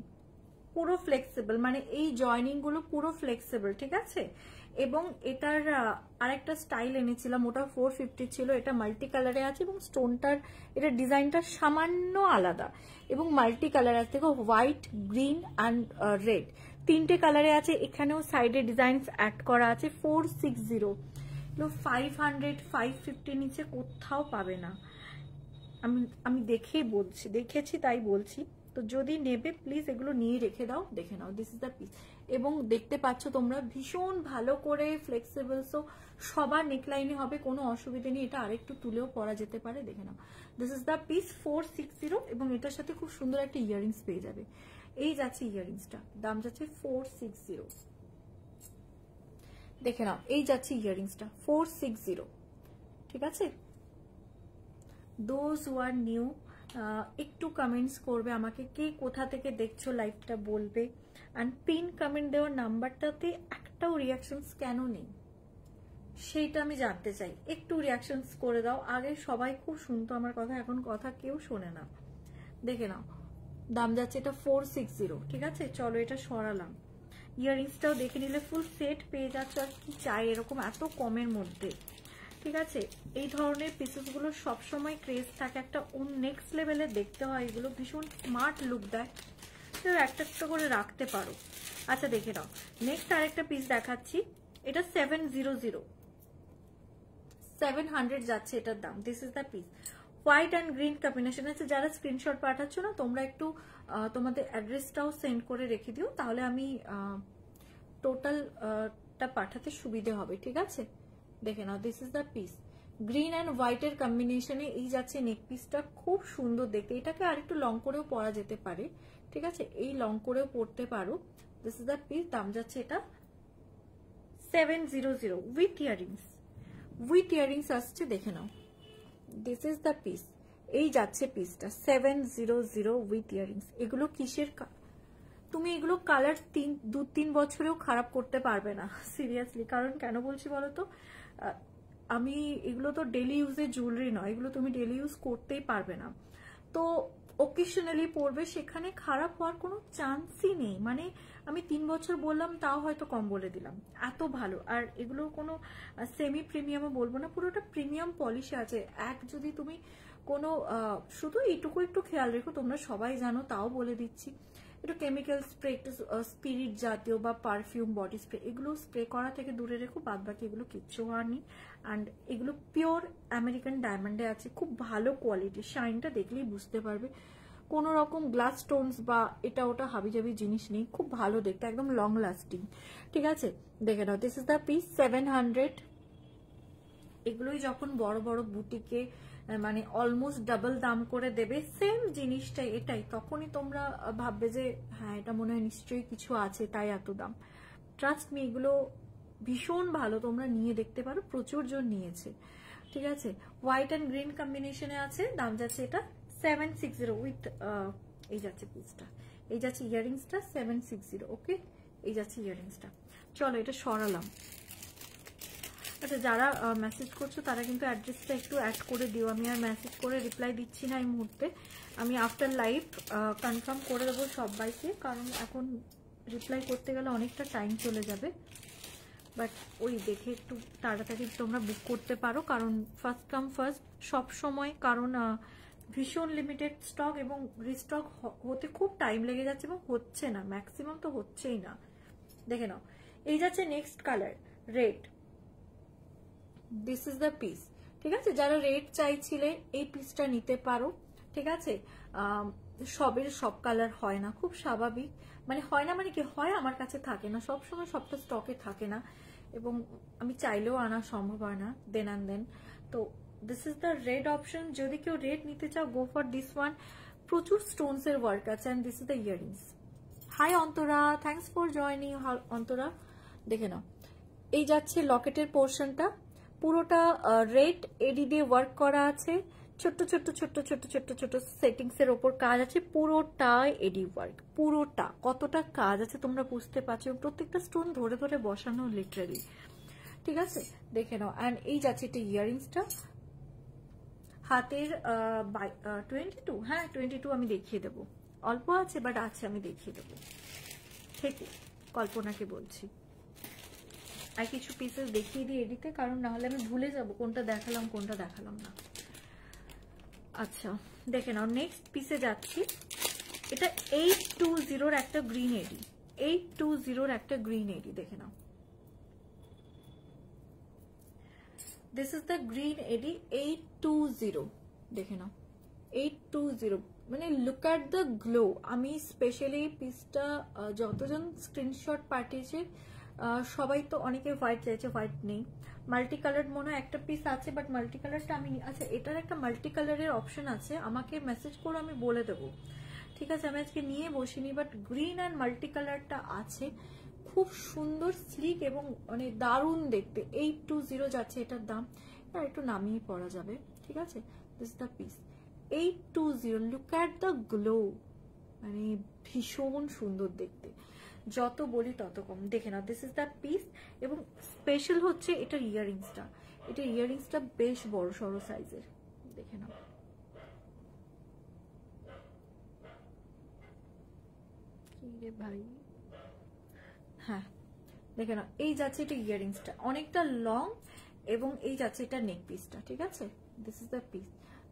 পুরো ফ্লেক্সিবল, মানে এই জয়নিং গুলো পুরো ফ্লেক্সিবল, ঠিক আছে। এবং এটার আরেকটা স্টাইল এনেছিলাম, ওটা 450 ছিল। এটা মাল্টি কালারে আছে এবং স্টোনটার এটা ডিজাইনটা সামান্য আলাদা, এবং মাল্টি কালার আছে, দেখো হোয়াইট, গ্রিন অ্যান্ড রেড, তিনটে কালারে আছে। এখানেও সাইডে ডিজাইন অ্যাড করা আছে। 460, 500 550 নিচে কোথাও পাবে না। আমি দেখেই বলছি, দেখেছি তাই বলছি। তো যদি নেবে প্লিজ এগুলো নিয়ে রেখে দাও। দেখে নাও, দিস ইজ দ্য পিস। এবং দেখতে পাচ্ছ তোমরা ভীষণ ভালো করে ফ্লেক্সিবল, সো সবার নেকলাইনে হবে, কোনো অসুবিধা নেই। এটা আরেকটু তুলেও পরা যেতে পারে। দেখে নাও, দিস ইজ দ্য পিস 460, এবং এটার সাথে খুব সুন্দর একটা ইয়াররিংস পেয়ে যাবে। এই যাচ্ছে ইয়াররিংসটা, দাম যাচ্ছে 460। দেখে নাও, এই যাচ্ছে ইয়াররিংসটা 460, ঠিক আছে। দোজ হু আর নিউ একটু কমেন্টস করবে আমাকে, কে কোথা থেকে দেখছো লাইভটা বলবে। অ্যান্ড পিন কমেন্ট দেওয়ার নাম্বারটাতে একটাও রিয়াকশনস কেন নেই সেইটা আমি জানতে চাই। একটু রিয়াকশনস করে দাও। আগে সবাই খুব শুনতো আমার কথা, এখন কথা কেউ শোনে না। দেখে নাও, দাম যাচ্ছে এটা 460, ঠিক আছে। চলো এটা সরালাম। ইয়াররিংসটাও দেখে নিলে ফুল সেট পেয়ে যাচ্ছ, আর কি চাই এরকম এত কমের মধ্যে, ঠিক আছে। এই ধরনের পিসেসগুলো সবসময় ক্রেজ থাকে, একটা নেক্সট লেভেলে দেখতে হয়, এগুলো ভীষণ স্মার্ট লুক দেয়, একটা একটা করে রাখতে পারো। আচ্ছা দেখে নাও, নেক্সট আরেকটা পিস দেখাচ্ছি। এটা 700, 700 যাচ্ছে এটার দাম। This is the piece, white and green combination আছে। যারা স্ক্রিনশট পাঠাচ্ছ না, তোমরা একটু তোমাদের অ্যাড্রেসটাও সেন্ড করে রেখে দিও, তাহলে আমি টোটালটা পাঠাতে সুবিধে হবে, ঠিক আছে। দেখে নাও, this is the piece, green and হোয়াইটের কম্বিনেশনে এই যাচ্ছে নেক পিসটা, খুব সুন্দর দেখতে। এটাকে আরেকটু লং করেও পরা যেতে পারে, ঠিক আছে, এই লং করেও পরতে পারো। দিস ইজ দ্য পিস, দাম যাচ্ছে এটা 700 উইথ ইয়াররিংস। উইথ ইয়াররিংস আসছে, দেখে নাও, দিস ইজ দ্য পিস। এই যাচ্ছে পিসটা 700 উইথ ইয়াররিংস। এগুলো কিসের, তুমি এগুলো কালার 2-3 বছরেও খারাপ করতে পারবে না, সিরিয়াসলি। কারণ কেন বলছি বলো তো, আমি এগুলো তো ডেলি ইউজের জুয়েলারি নয়, এগুলো তুমি ডেলি ইউজ করতেই পারবে না, তো ওকেশনালি পরবে, সেখানে খারাপ হওয়ার কোনো চান্সই নেই। মানে আমি 3 বছর বললাম, তাও হয়তো কম বলে দিলাম, এত ভালো। আর এগুলো কোনো সেমি প্রিমিয়ামও বলবো না, পুরোটা প্রিমিয়াম পলিশে আছে। যদি তুমি কোনো শুধু এইটুকু একটু খেয়াল রেখো, তোমরা সবাই জানো, তাও বলে দিচ্ছি, একটু কেমিক্যাল স্প্রে, একটু স্পিরিট জাতীয় বা পারফিউম, বডি স্প্রে, এগুলো স্প্রে করা থেকে দূরে রেখো, বাদ বাকি এগুলো কিচ্ছু হওয়ার নেই। অ্যান্ড এগুলো পিওর আমেরিকান ডায়মন্ডে আছে, খুব ভালো কোয়ালিটি, শাইনটা দেখলেই বুঝতে পারবে। কোনো রকম গ্লাস স্টোনস বা এটা ওটা হাবিজাবি জিনিস নেই, খুব ভালো দেখতে, একদম লং লাস্টিং। ঠিক আছে, দেখে নাও, দিস ইজ দ্য পিস 700। এগুলোই যখন বড় বড় বুটিকে মানে অলমোস্ট ডাবল দাম করে দেবে সেম জিনিসটাই এটাই, তখনই তোমরা ভাববে যে হ্যাঁ এটা মনে হয় নিশ্চয়ই কিছু আছে তাই এত দাম। ট্রাস্ট মি, এগুলো ভীষণ ভালো, তোমরা নিয়ে দেখতে পারো, প্রচুর জন নিয়েছে। ঠিক আছে, হোয়াইট অ্যান্ড গ্রিন কম্বিনেশনে আছে, দাম যাচ্ছে এটা 760 উইথ এই যাচ্ছে পিসটা, এই যাচ্ছে ইয়ারিংসটা 760। ওকে, এই যাচ্ছে ইয়ারিংসটা। চলো এটা সরালাম। আচ্ছা, যারা মেসেজ করছো তারা কিন্তু অ্যাড্রেসটা একটু অ্যাড করে দিও, আমি আর মেসেজ করে রিপ্লাই দিচ্ছি না এই মুহূর্তে, আমি আফটার লাইভ কনফার্ম করে দেবো সবাইকে, কারণ এখন রিপ্লাই করতে গেলে অনেকটা টাইম চলে যাবে। বাট ওই দেখে একটু তাড়াতাড়ি তোমরা বুক করতে পারো, কারণ ফার্স্ট কাম ফার্স্ট সব সময়, কারণ ভীষণ লিমিটেড স্টক এবং রিস্টক হতে খুব টাইম লেগে যাচ্ছে এবং হচ্ছে না, ম্যাক্সিমাম তো হচ্ছেই না। দেখে নাও, এই যাচ্ছে next colour red, this is the piece. ঠিক আছে, যারা রেড চাইছিলে এই পিসটা নিতে পারো। ঠিক আছে, সবের সব কালার হয় না, খুব স্বাভাবিক, মানে হয় না মানে কি হয়, আমার কাছে থাকে না সবসময়, সবটা স্টকে থাকে না, এবং আমি চাইলেও আনা সম্ভব হয় না দেন অ্যান্ড দেন। তো this is the red option, যদি কেউ রেড নিতে চাও গো ফর দিস ওয়ান, প্রচুর স্টোনস এর ওয়ার্ক আছে, and this is the earrings. Hi Antara, thanks for joining Antara. দেখে নাও, এই যাচ্ছে লকেটের পোর্শনটা, পুরোটা রেড এডি দিয়ে ওয়ার্ক করা আছে, ছোট্ট ছোট্ট ছোট্ট ছোট্ট ছোট্ট ছোট্ট সেটিংস এর ওপর কাজ আছে, পুরোটা এডি ওয়ার্ক, পুরোটা কতটা কাজ আছে তোমরা বুঝতে পারছো, প্রত্যেকটা স্টোন ধরে ধরে বসানো লিটারালি। ঠিক আছে, দেখে নাও। অ্যান্ড এই যাচ্ছে এটা ইয়ারিংসটা, হাতের 22, হ্যাঁ 22 আমি দেখিয়ে দেবো, অল্প আছে বাট আছে, আমি দেখিয়ে দেবো, ঠিক কল্পনাকে বলছি। আর কিছু পিসেস দেখিয়ে দিই এডিতে, কারণ না হলে আমি ভুলে যাব কোনটা দেখালাম কোনটা দেখালাম না। আচ্ছা, দেখে নাও, নেক্সট পিসে যাচ্ছি, এটা 820 একটা গ্রিন এডি, 820 একটা গ্রিন এডি, দেখে নাও, দিস ইজ দ্য গ্রিন এডি 820, দেখে নাও 820, মানে লুক অ্যাট দ্য গ্লো। আমি স্পেশালি পিসটা যতজন স্ক্রিনশট পাঠিয়েছে সবাই তো অনেকে হোয়াইট চাইছে, হোয়াইট নেই, মাল্টি কালার মনে হয় একটা পিস আছে, বাট মাল্টি কালারটা আমি, আচ্ছা এটার একটা মাল্টি কালারের অপশন আছে, আমাকে মেসেজ করে আমি বলে দেবো। ঠিক আছে, আমি আজকে নিয়ে বসিনি, বাট গ্রিন অ্যান্ড মাল্টি কালারটা আছে, খুব সুন্দর স্লিক এবং মানে দারুণ দেখতে। 820 যাচ্ছে এটার দাম, আর একটু নামিয়ে পড়া যাবে। ঠিক আছে, this the piece 820, look at the glow, মানে ভীষণ সুন্দর দেখতে, যত বলি তত কম। দেখে নাও, দিস ইজ দ্য পিস, এবং স্পেশাল হচ্ছে এটার ইয়ারিংসটা, এটা ইয়ারিংসটা বেশ বড় সড়ো সাইজের, দেখে নাও। কি রে ভাই, হ্যাঁ দেখে নাও, এই যাচ্ছে এটা ইয়ারিংসটা, অনেকটা লং, এবং এই যাচ্ছে এটা নেক পিসটা। ঠিক আছে, দিস ইজ দ্য পিস,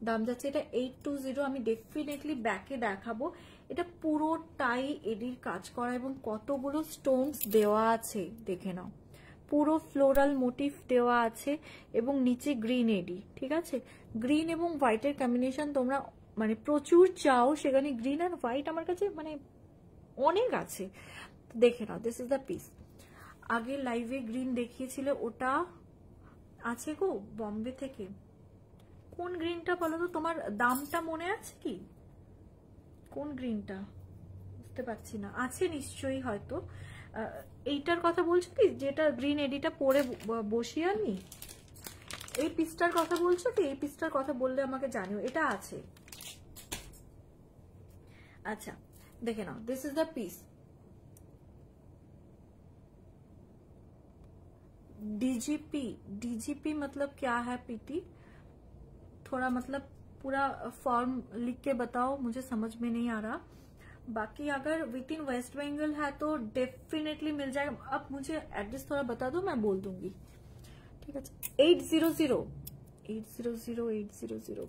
দাম যাচ্ছে এটা 820, আমি ডেফিনেটলি ব্যাকে দেখাবো। এটা পুরোটাই এডির কাজ করা এবং কতগুলো স্টোনস দেওয়া আছে দেখে নাও, পুরো ফ্লোরাল মোটিভ দেওয়া আছে এবং নিচে গ্রিন এডি। ঠিক আছে, গ্রিন এবং হোয়াইটের কম্বিনেশন তোমরা মানে প্রচুর চাও, সেখানে গ্রিন আর হোয়াইট আমার কাছে মানে অনেক আছে। দেখে নাও, দিস ইজ দ্য পিস। আগে লাইভে গ্রিন দেখিয়েছিল, ওটা আছে গো বম্বে থেকে, কোন গ্রিনটা বলো তো, তোমার দামটা মনে আছে কি, কোন গ্রিনটা বুঝতে পারছি না, আছে নিশ্চয়ই, হয়তো এইটার কথা বলছো কি, যেটা গ্রিন এডিটা পরে বসি আমি, এই পিসটার কথা বলছো কি, এই পিসটার কথা বললে আমাকে জানিও, এটা আছে। আচ্ছা দেখে নাও, this is the piece, DGP, DGP मतलब क्या है पीटी, थोड़ा मतलब पूरा फॉर्म लिख के बताओ, मुझे समझ में नहीं आ रहा। बाकी अगर विद इन वेस्ट बंगाल है तो डेफिनेटली मिल जाएगा। अब मुझे एड्रेस थोड़ा बता दो, मैं बोल दूंगी। ठीक है, 800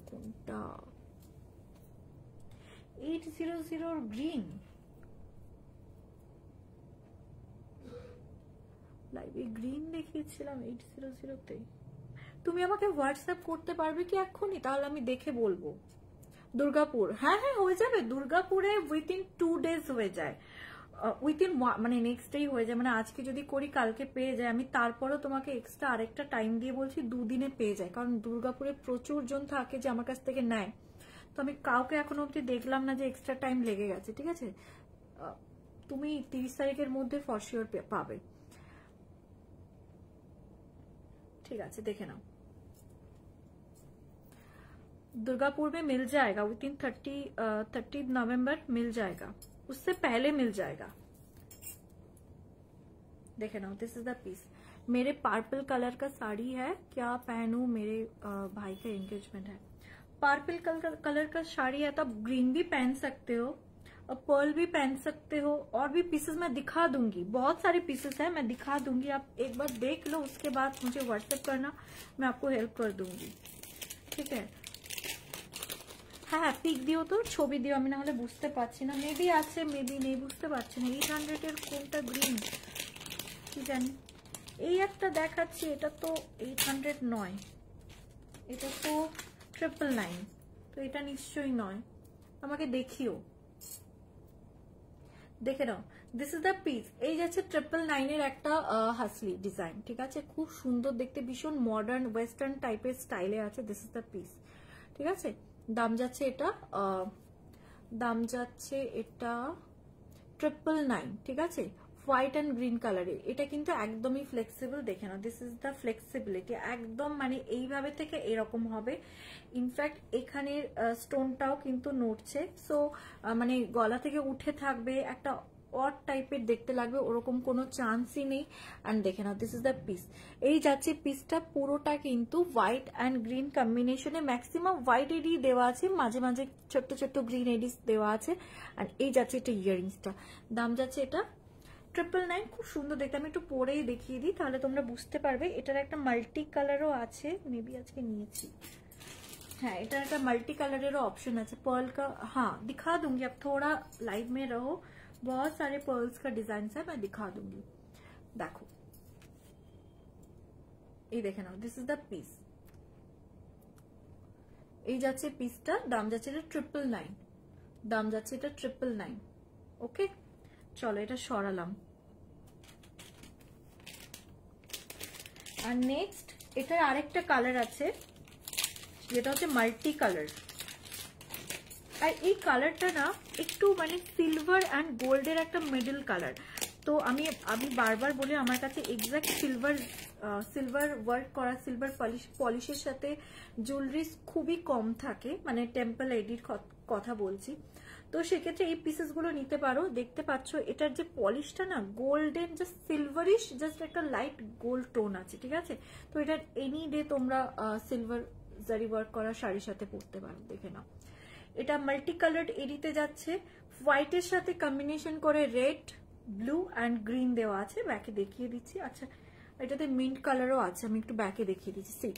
কোনটা 800 গ্রিন, লাইভে গ্রিন দেখিয়েছিলাম 800 তে। তুমি আমাকে হোয়াটসঅ্যাপ করতে পারবে কি এক্ষুনি, তাহলে আমি দেখে বলবো। দুর্গাপুর, হ্যাঁ হ্যাঁ হয়ে যাবে, দুর্গাপুরে উইথিন 2 days হয়ে যায়, উইথিন মানে নেক্সট ডে হয়ে যায়, মানে আজকে যদি করি কালকে পেয়ে যায়। আমি তারপরও তোমাকে এক্সট্রা আরেকটা টাইম দিয়ে বলছি 2 দিনে পেয়ে যায়, কারণ দুর্গাপুরে প্রচুর জন থাকে যে আমার কাছ থেকে নেয়, তো আমি কাউকে এখনো অব্দি দেখলাম না যে এক্সট্রা টাইম লেগে গেছে। ঠিক আছে, তুমি 30 তারিখের মধ্যে ফর শিওর পাবে। ठीक है, देखे नाओ। दुर्गापुर में मिल जाएगा विदिन 30 नवंबर मिल जाएगा, उससे पहले मिल जाएगा। देखे नाओ, दिस इज द पीस। मेरे पर्पल कलर का साड़ी है, क्या पहनूं, मेरे भाई का एंगेजमेंट है। पर्पल कलर का साड़ी है तो आप ग्रीन भी पहन सकते हो और पर्ल भी पहन सकते हो, और भी पीसेस मैं दिखा दूंगी, बहुत सारे पीसेस हैं, मैं दिखा दूंगी। आप एक बार देख लो, उसके बाद मुझे व्हाट्सएप करना, मैं आपको हेल्प कर दूंगी। ठीक है, हाँ हाँ पिक दियो तो छवि दियो, আমি না হলে বুঝতে পারছি না, মেবি আছে মেবি নেই, বুঝতে পারছি না। 800 এর কোনটা গ্রিন কি জানি, এই একটা দেখাচ্ছি, এটা তো 800 নয়, এটা তো 999, তো এটা নিশ্চয়ই নয়, আমাকে দেখিও। দেখে নাও, দিস ইজ দ্য পিস। এই যাচ্ছে 999 এর একটা হাসলি ডিজাইন। ঠিক আছে, খুব সুন্দর দেখতে, ভীষণ মডার্ন ওয়েস্টার্ন টাইপের স্টাইলে আছে। This is the piece. ঠিক আছে, দাম যাচ্ছে এটা 999। ঠিক আছে, হোয়াইট অ্যান্ড গ্রিন কালারে, এটা কিন্তু একদমই ফ্লেক্সিবল। দেখে নাও, দিস ইজ দ্য ফ্লেক্সিবিলিটি, একদম মানে এইভাবে থেকে এরকম হবে। ইনফ্যাক্ট এখানের স্টোনটাও কিন্তু নড়ছে, সো মানে গলা থেকে উঠে থাকবে, একটা অড টাইপের দেখতে লাগবে, ওরকম কোনো চান্সই নেই। অ্যান্ড দেখে নাও, দিস ইজ দ্য পিস। এই যাচ্ছে পিসটা পুরোটা কিন্তু হোয়াইট অ্যান্ড গ্রিন কম্বিনেশনে, ম্যাক্সিমাম হোয়াইট এডি দেওয়া আছে, মাঝে মাঝে ছোট্ট ছোট্ট গ্রিন এডিস দেওয়া আছে। অ্যান্ড এই যাচ্ছে এটা ইয়ারিংসটা, দাম যাচ্ছে এটা 999। খুব সুন্দর দেখতে, আমি একটু পরেই দেখিয়ে দিই, তাহলে তোমরা বুঝতে পারবে। এটার একটা মাল্টি কালারও আছে, মেবি আজকে নিয়েছি, हाँ इधर का मल्टी कलर ऑप्शन है, पर्ल का, हाँ दिखा दूंगी। अब थोड़ा लाइव में रहो, बहुत सारे पर्ल्स का डिजाइन है, मैं दिखा दूंगी। देखो ये देखे ना, दिस इज द पीस। এই যাচ্ছে পিসটা, দাম যাচ্ছে এটা 999, দাম যাচ্ছে এটা 999। ওকে, চলো এটা সরালাম। আর নেক্সট এটার আরেকটা কালার আছে, যেটা হচ্ছে মাল্টি কালার। আর এই কালারটা না একটু মানে সিলভার অ্যান্ড গোল্ডের একটা মিডল কালার। তো আমি বারবার বলি, আমার কাছে এক্সাক্ট সিলভার ওয়ার্ক করা, সিলভার পলিশের সাথে জুয়েলারিজ খুবই কম থাকে, মানে টেম্পল এডির কথা বলছি। তো সেক্ষেত্রে এই পিসেস গুলো নিতে পারো। দেখতে পাচ্ছ এটার যে পলিশটা না গোল্ডেন, জাস্ট সিলভারিশ, জাস্ট একটা লাইট গোল্ড টোন আছে। ঠিক আছে, তো এটার এনি ডে তোমরা সিলভার জারি ওয়ার্ক করা শাড়ির সাথে পরতে পারো। দেখে নাও, এটা মাল্টি কালার্ড এডিতে যাচ্ছে, হোয়াইটের সাথে কম্বিনেশন করে রেড, ব্লু অ্যান্ড গ্রিন দেওয়া আছে। ব্যাকে দেখিয়ে দিচ্ছি। আচ্ছা, এটাতে মিন্ট কালারও আছে, আমি একটু ব্যাকে দেখিয়ে দিচ্ছি। See,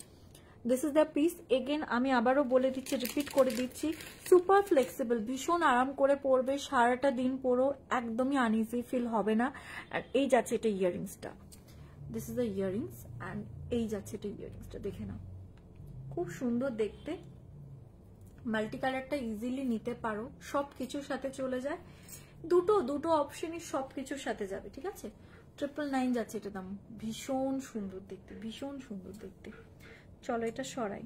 this is the piece. Again আমি আবারও বলে দিচ্ছি, রিপিট করে দিচ্ছি, সুপার ফ্লেক্সিবল, ভীষণ আরাম করে পরবে, সারাটা দিন পরো, একদমই আনইজি ফিল হবে না। আর এই যাচ্ছে এটা ইয়ারিংসটা, this is the earrings. And এই যাচ্ছে এটা ইয়ারিংসটা, দেখে নাও, খুব সুন্দর দেখতে। মাল্টি কালারটা ইজিলি নিতে পারো, সবকিছুর সাথে চলে যায়, দুটো অপশনই সবকিছুর সাথে যাবে। ঠিক আছে, 999 যাচ্ছে এটা দাম, ভীষণ সুন্দর দেখতে, ভীষণ সুন্দর দেখতে। চলো এটা সরাই।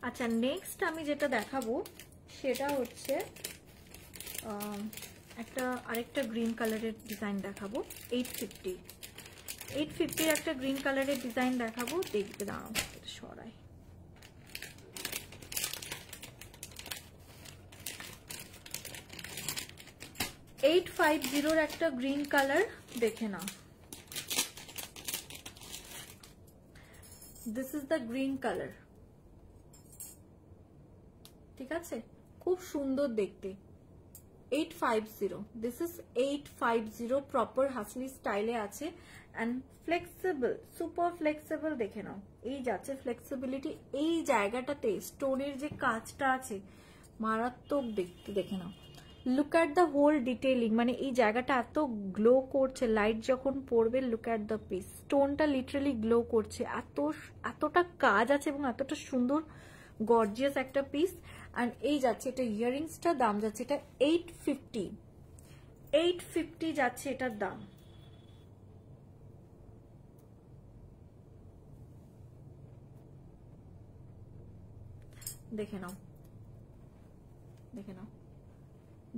আচ্ছা, নেক্সট আমি যেটা দেখাবো সেটা হচ্ছে আরেকটা গ্রিন কালারের ডিজাইন দেখাবো। 850 একটা গ্রিন কালারের ডিজাইন দেখাবো, দেখবে, দাঁড়াও এটা সরাই। $850 একটা গ্রিন কালার, দেখে নাও, this is the green colour. ঠিক আছে, খুব সুন্দর দেখতে। 850, দিস ইজ 850, প্রপার হাসলি স্টাইলে আছে অ্যান্ড ফ্লেক্সিবল, সুপার ফ্লেক্সিবল। দেখে নাও, এই যাচ্ছে ফ্লেক্সিবিলিটি, এই জায়গাটাতে স্টোনের যে কাজটা আছে মারাত্মক দেখতে। দেখে নাও, look at the whole detailing, মানে এই জায়গাটা এত গ্লো করছে লাইট যখন পড়বে। লুক অ্যাট দ্য পিস, স্টোনটা লিটারালি গ্লো করছে, এতটা কাজ আছে এবং এতটা সুন্দর গর্জিয়াস একটা পিস। অ্যান্ড এই যাচ্ছে এটা ইয়াররিংসটা, দাম যাচ্ছে এটা 850 যাচ্ছে এটার দাম। দেখে নাও, দেখে নাও,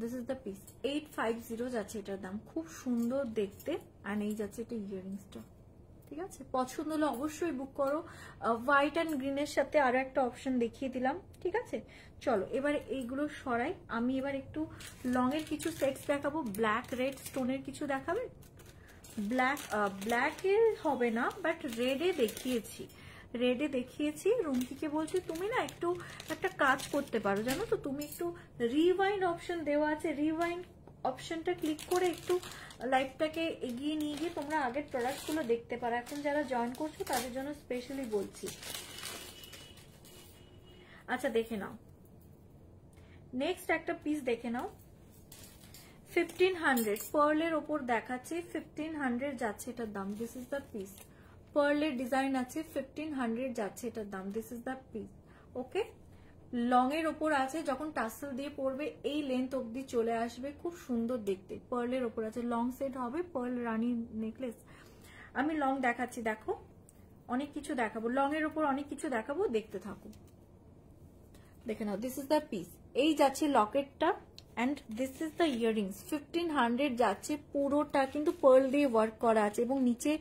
দিস ইজ দ্য পিস। 850 যাচ্ছে এটার দাম, খুব সুন্দর দেখতে। অ্যান্ড এই যাচ্ছে এটা ইয়াররিংসটা, ঠিক আছে? পছন্দ হলে অবশ্যই বুক করো। হোয়াইট অ্যান্ড গ্রিনের সাথে আরো একটা অপশন দেখিয়ে দিলাম, ঠিক আছে? চলো এবার এইগুলো সরাই। আমি এবার একটু লং এর কিছু সেটস দেখাবো। ব্ল্যাক রেড স্টোনের কিছু দেখাবে? ব্ল্যাকের হবে না, বাট রেডে দেখিয়েছি। রুমকিকে বলছি তুমি না একটু একটা কাজ করতে পারো, জানো তো, তুমি একটু রিওয়াইন্ড অপশন দেওয়া আছে, রিওয়াইন্ড অপশনটা ক্লিক করে একটু লাইভটাকে এগিয়ে নিয়ে গিয়ে তোমরা আগের প্রোডাক্টগুলো দেখতে পারো। এখন যারা জয়েন করছো তাদের জন্য স্পেশালি বলছি। আচ্ছা দেখে নাও, নেক্সট একটা পিস দেখে নাও। 1500 পার্লের ওপর দেখাচ্ছে, 1500 যাচ্ছে এটার দাম। দিস ইজ দ্য পিস, পার্লের ডিজাইন আছে, 1500 যাচ্ছে এটার দাম। This is the piece, okay? Long এর ওপর আছে, যখন টাসেল দিয়ে পরবে এই লেন্থ অবধি চলে আসবে, খুব সুন্দর দেখতে। পার্লের ওপর আছে, লং সেট হবে, পার্ল রানী নেকলেস। আমি লং দেখাচ্ছি, দেখো অনেক কিছু দেখাবো, লং এর ওপর অনেক কিছু দেখাবো, দেখতে থাকো। দেখে নাও, দিস ইজ দ্য পিস। এই যাচ্ছে লকেটটা and this is the earrings. 1500 যাচ্ছে, পুরোটা কিন্তু পার্ল দিয়ে ওয়ার্ক করা আছে এবং নিচে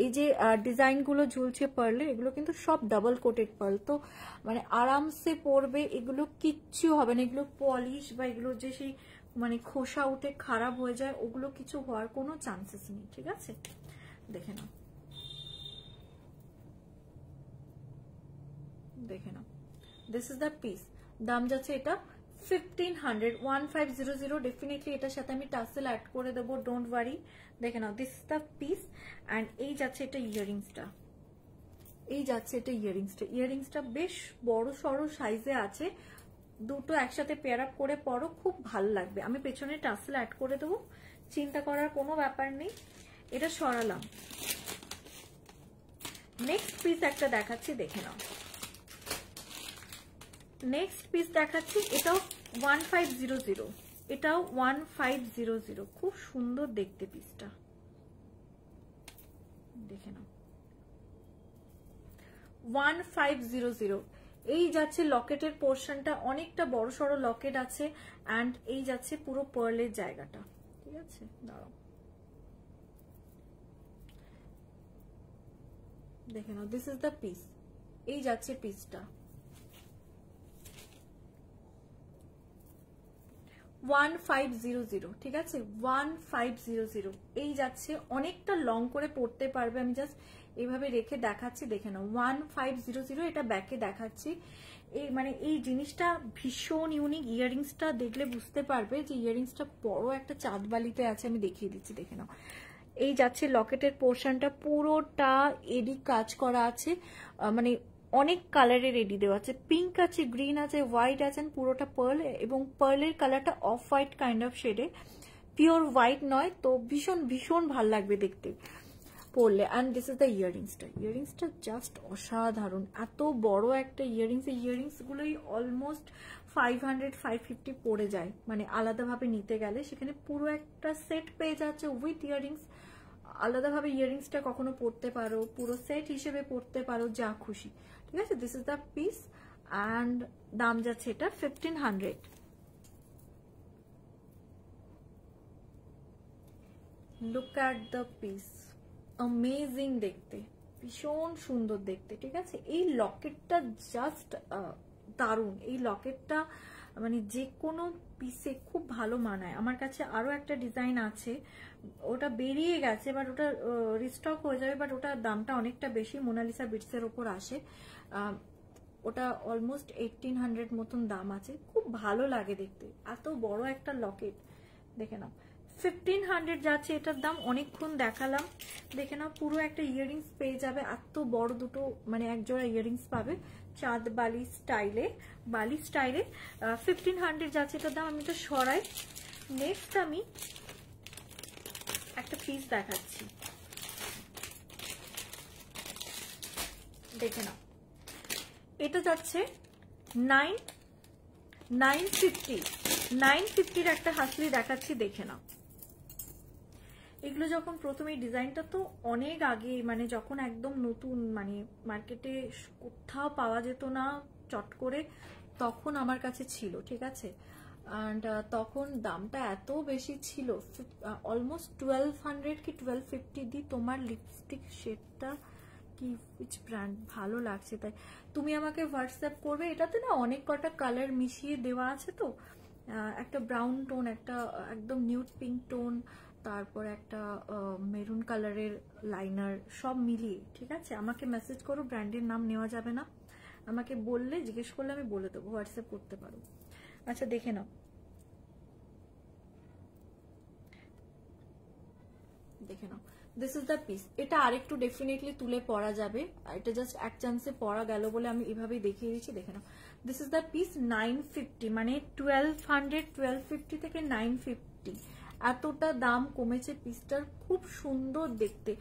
এই যে ডিজাইনগুলো ঝুলছে পার্লের, এগুলো কিন্তু সব ডাবল কোটেড পার্ল। তো মানে আরামসে পরবে, এগুলো কিচ্ছু হবে না। এগুলো পলিশ বা এগুলো যে সেই মানে খোসা উঠে খারাপ হয়ে যায়, ওগুলো কিছু হওয়ার কোনো চান্সেস নেই, ঠিক আছে? দেখে নাও, দেখে নাও, দিস ইজ দ্য পিস। দাম যাচ্ছে এটা 1500, 1500। ডেফিনেটলি এটার সাথে আমি টাসেল অ্যাড করে দেবো, ডোন্ট ওয়ারি। দেখে নাও, this is the piece. And এই যাচ্ছে এটা ইয়াররিংসটা, ইয়াররিংসটা বেশ বড় সড়ো সাইজে আছে। দুটো একসাথে পেয়ার আপ করে পরো, খুব ভালো লাগবে। আমি পেছনে টাসেল অ্যাড করে দেবো, চিন্তা করার কোনো ব্যাপার নেই। এটা সরালাম। নেক্সট পিস একটা দেখাচ্ছি, দেখে নাও। নেক্সট পিস দেখাচ্ছি, এটাও 1500, এটাও 1500। খুব সুন্দর দেখতে পিসটা, দেখে নাও। 1500। এই যাচ্ছে লকেটের পোর্শনটা, অনেকটা বড় সড়ো লকেট আছে। অ্যান্ড এই যাচ্ছে পুরো পার্লের জায়গাটা, ঠিক আছে? দাঁড়াও, দেখে নাও, দিস ইজ দ্য পিস। এই যাচ্ছে পিসটা 1500, ঠিক আছে? 1500। এই যাচ্ছে, অনেকটা লং করে পড়তে পারবে। আমি জাস্ট এইভাবে রেখে দেখাচ্ছি, দেখে নাও। 1500, এটা ব্যাকে দেখাচ্ছি। এই মানে এই জিনিসটা ভীষণ ইউনিক। ইয়াররিংসটা দেখলে বুঝতে পারবে যে ইয়াররিংসটা বড় একটা চাঁদবালিতে আছে। আমি দেখিয়ে দিচ্ছি, দেখে নাও। এই যাচ্ছে লকেটের পোর্শনটা, পুরোটা এডি কাজ করা আছে, মানে অনেক কালারের এডি দেওয়া আছে, পিঙ্ক আছে, গ্রিন আছে, হোয়াইট আছে, পুরোটা পার্ল। এবং পার্লের কালারটা অফ হোয়াইট কাইন্ড অফ শেডে, পিওর হোয়াইট নয়। তো ভীষণ ভীষণ ভাল লাগবে দেখতে পরলে। অ্যান্ড দিস ইজ দ্য ইয়াররিংসটা জাস্ট অসাধারণ। এত বড় একটা ইয়াররিংস, এই ইয়াররিংস গুলোই অলমোস্ট 500 550 পড়ে যায়, মানে আলাদাভাবে নিতে গেলে। সেখানে পুরো একটা সেট পেয়ে যাচ্ছে উইথ ইয়াররিংস। আলাদাভাবে ইয়াররিংসটা কখনো পড়তে পারো, পুরো সেট হিসেবে পড়তে পারো, যা খুশি, ঠিক আছে? This is the piece. And দাম যাচ্ছে এটা 1500। Look at the piece, amazing দেখতে, ভীষণ সুন্দর দেখতে, ঠিক আছে? এই লকেটটা জাস্ট দারুণ। এই লকেটটা মানে যে কোনো পিসে খুব ভালো মানায়। আমার কাছে আরো একটা ডিজাইন আছে, ওটা বেরিয়ে গেছে, বাট ওটা রিস্টক হয়ে যাবে, বাট ওটার দামটা অনেকটা বেশি। মোনালিসা বিটসের ওপর আসে, ওটা অলমোস্ট 1800 মতন দাম আছে। খুব ভালো লাগে দেখতে, এত বড় একটা লকেট। দেখে নাও, 1500 যাচ্ছে এটার দাম। অনেকক্ষণ দেখালাম, দেখে নাও। পুরো একটা ইয়াররিংস পেয়ে যাবে, এত বড় দুটো মানে একজোড়া ইয়াররিংস পাবে চাঁদ বালি স্টাইলে। 1500 যাচ্ছে এটার দাম। আমি তো সরাই, নেক্সট আমি একটা পিস দেখাচ্ছি, দেখে নাও। এটা যাচ্ছে 950 একটা হাসলি দেখাচ্ছি, দেখে নাও। এগুলো যখন প্রথমে ডিজাইনটা তো অনেক আগে, মানে যখন একদম নতুন, মানে মার্কেটে কোথাও পাওয়া যেত না চট করে, তখন আমার কাছে ছিল, ঠিক আছে। অ্যান্ড তখন দামটা এত বেশি ছিল, অলমোস্ট 1200 কি 1250 দি তোমার লিপস্টিক শেডটা কি, উইচ ব্র্যান্ড ভালো লাগছে, তাই তুমি আমাকে হোয়াটসঅ্যাপ করবে। এটাতে না অনেক কটা কালার মিশিয়ে দেওয়া আছে, তো একটা ব্রাউন টোন, একটা একদম নিউড পিঙ্ক টোন, তারপর একটা মেরুন কালারের লাইনার, সব মিলিয়ে, ঠিক আছে। আমাকে মেসেজ করো, ব্র্যান্ডের নাম নেওয়া যাবে না, আমাকে বললে, জিজ্ঞেস করলে আমি বলে দেবো, হোয়াটসঅ্যাপ করতে পারো। আচ্ছা দেখে নাও, দেখে নাও, দিস ইজ দ্য পিস। এটা আরেকটু ডেফিনেটলি তুলে পরা যাবে, এটা জাস্ট এক চান্সে পরা গেল বলে আমি এভাবেই দেখিয়ে দিচ্ছি, দেখে নাও। দিস ইজ দ্য পিস 950, মানে 1250 থেকে 950, এতটা দাম কমেছে পিসটার, খুব সুন্দর দেখতে,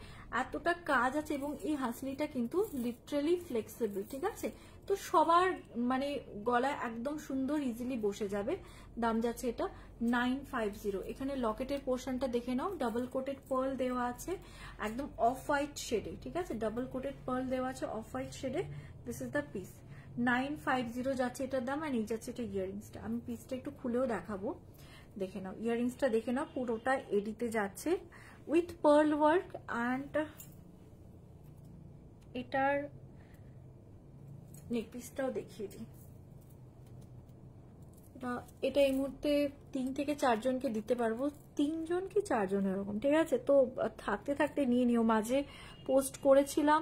এতটা কাজ আছে, এবং এই হাসলিটা কিন্তু লিটারালি ফ্লেক্সিবল, ঠিক আছে। তো সবার মানে গলায় একদম সুন্দর ইজিলি বসে যাবে। দাম যাচ্ছে এটা 950। এখানে লকেটের পোর্শনটা দেখে নাও, ডাবল কোটেড পার্ল দেওয়া আছে, একদম অফ হোয়াইট শেডে, ঠিক আছে, ডাবল কোটেড পার্ল দেওয়া আছে অফ হোয়াইট শেডে। দিস ইজ দ্য পিস 950 যাচ্ছে এটার দাম। আর এই যাচ্ছে এটা ইয়াররিংসটা, আমি পিসটা একটু খুলেও দেখাবো, দেখে নাও। ইয়াররিংসটা দেখে নাও, পুরোটা এডিতে যাচ্ছে উইথ পার্ল ওয়ার্ক। অ্যান্ড এটার নেক পিসটাও দেখিয়ে দিই। এটা এই মুহূর্তে 3 থেকে 4 জনকে দিতে পারবো, 3 জন কি 4 জন এরকম, ঠিক আছে। তো থাকতে থাকতে নিয়ে নিও, মাঝে পোস্ট করেছিলাম,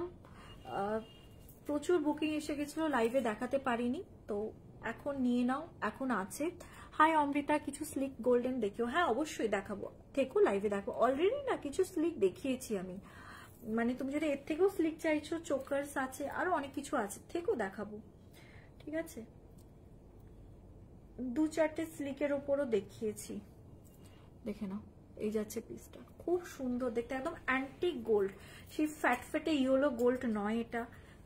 প্রচুর বুকিং এসে গেছিল, লাইভে দেখাতে পারিনি, তো এখন নিয়ে নাও, এখন আছে। হাই অমৃতা, কিছু স্লিক গোল্ডেন দেখিও। হ্যাঁ অবশ্যই দেখাবো, থেকো লাইভে দেখো। অলরেডি না কিছু স্লিক দেখিয়েছি আমি, মানে তুমি যদি এর থেকেও স্লিক চাইছো, চোকার্স আছে, আরো অনেক কিছু আছে, থেকো দেখাবো, ঠিক আছে। 2-4টে স্লিকের ওপরও দেখিয়েছি, দেখে নাও। এই যাচ্ছে পিসটা, খুব সুন্দর দেখতে, একদম অ্যান্টিক গোল্ড, সেই ফ্যাট ফ্যাটে ইয়েলো গোল্ড নয়, এটা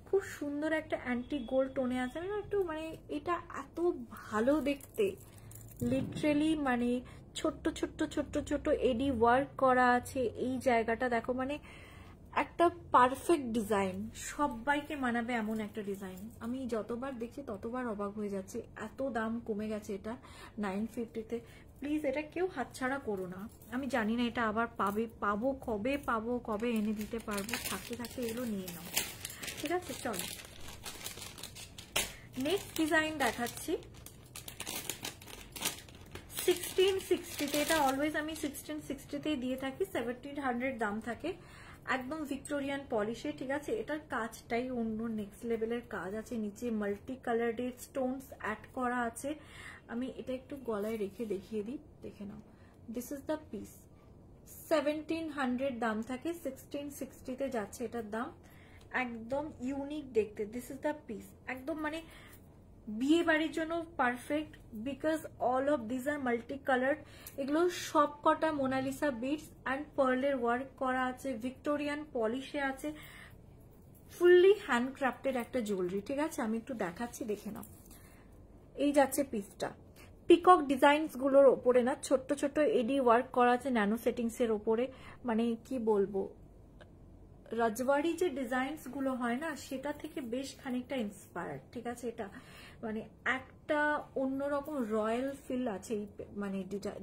খুব সুন্দর একটা অ্যান্টিক গোল্ড টোনে আছে না একটু, মানে এটা এত ভালো দেখতে, লিটারেলি মানে ছোট্ট ছোট্ট ছোট্ট ছোট্ট এডি ওয়ার্ক করা আছে এই জায়গাটা, দেখো মানে একটা পারফেক্ট ডিজাইন, সবাইকে মানাবে এমন একটা ডিজাইন। আমি যতবার দেখছি ততবার অবাক হয়ে যাচ্ছে, এত দাম কমে গেছে এটা 950-তে। প্লিজ এটা কেউ হাতছাড়া করো না। আমি জানি না এটা আবার পাবো কবে এনে দিতে পারবো, থাকতে থাকতে এগুলো নিয়ে নাও, ঠিক আছে। চলো নেক্সট ডিজাইন দেখাচ্ছি 1660-তে। এটা অলওয়েজ আমি 1660-তেই দিয়ে থাকি, 1700 দাম থাকে, একদম ভিক্টোরিয়ান পলিশে, ঠিক আছে। এটার কাজটাই অন্য নেক্সট লেভেলের কাজ আছে, নিচে মাল্টি কালারের স্টোনস অ্যাড করা আছে। আমি এটা একটু গলায় রেখে দেখিয়ে দিই, দেখে নাও। দিস ইজ দ্য পিস, 1700 দাম থাকে, 1660-তে যাচ্ছে এটার দাম, একদম ইউনিক দেখতে। দিস ইজ দ্য পিস, একদম মানে বিয়ে বাড়ির জন্য perfect, because all of this are multi colour. এগুলো সব কটা মোনালিসা বিটস অ্যান্ড পার্লের ওয়ার্ক করা আছে, ভিক্টোরিয়ান পলিশে আছে, ফুললি হ্যান্ডক্রাফটেড একটা জুয়েলারি, ঠিক আছে। আমি একটু দেখাচ্ছি, দেখে নাও। এই যাচ্ছে পিসটা, পিকক ডিজাইনস গুলোর ওপরে না ছোট্ট ছোট্ট এডি ওয়ার্ক করা আছে ন্যানো সেটিংস এর ওপরে, মানে কি বলবো, রাজবাড়ি যে ডিজাইনস গুলো হয় না, সেটা থেকে বেশ খানিকটা ইন্সপায়ার্ড, ঠিক আছে। এটা মানে একটা অন্যরকম রয়্যাল ফিল আছে এই মানে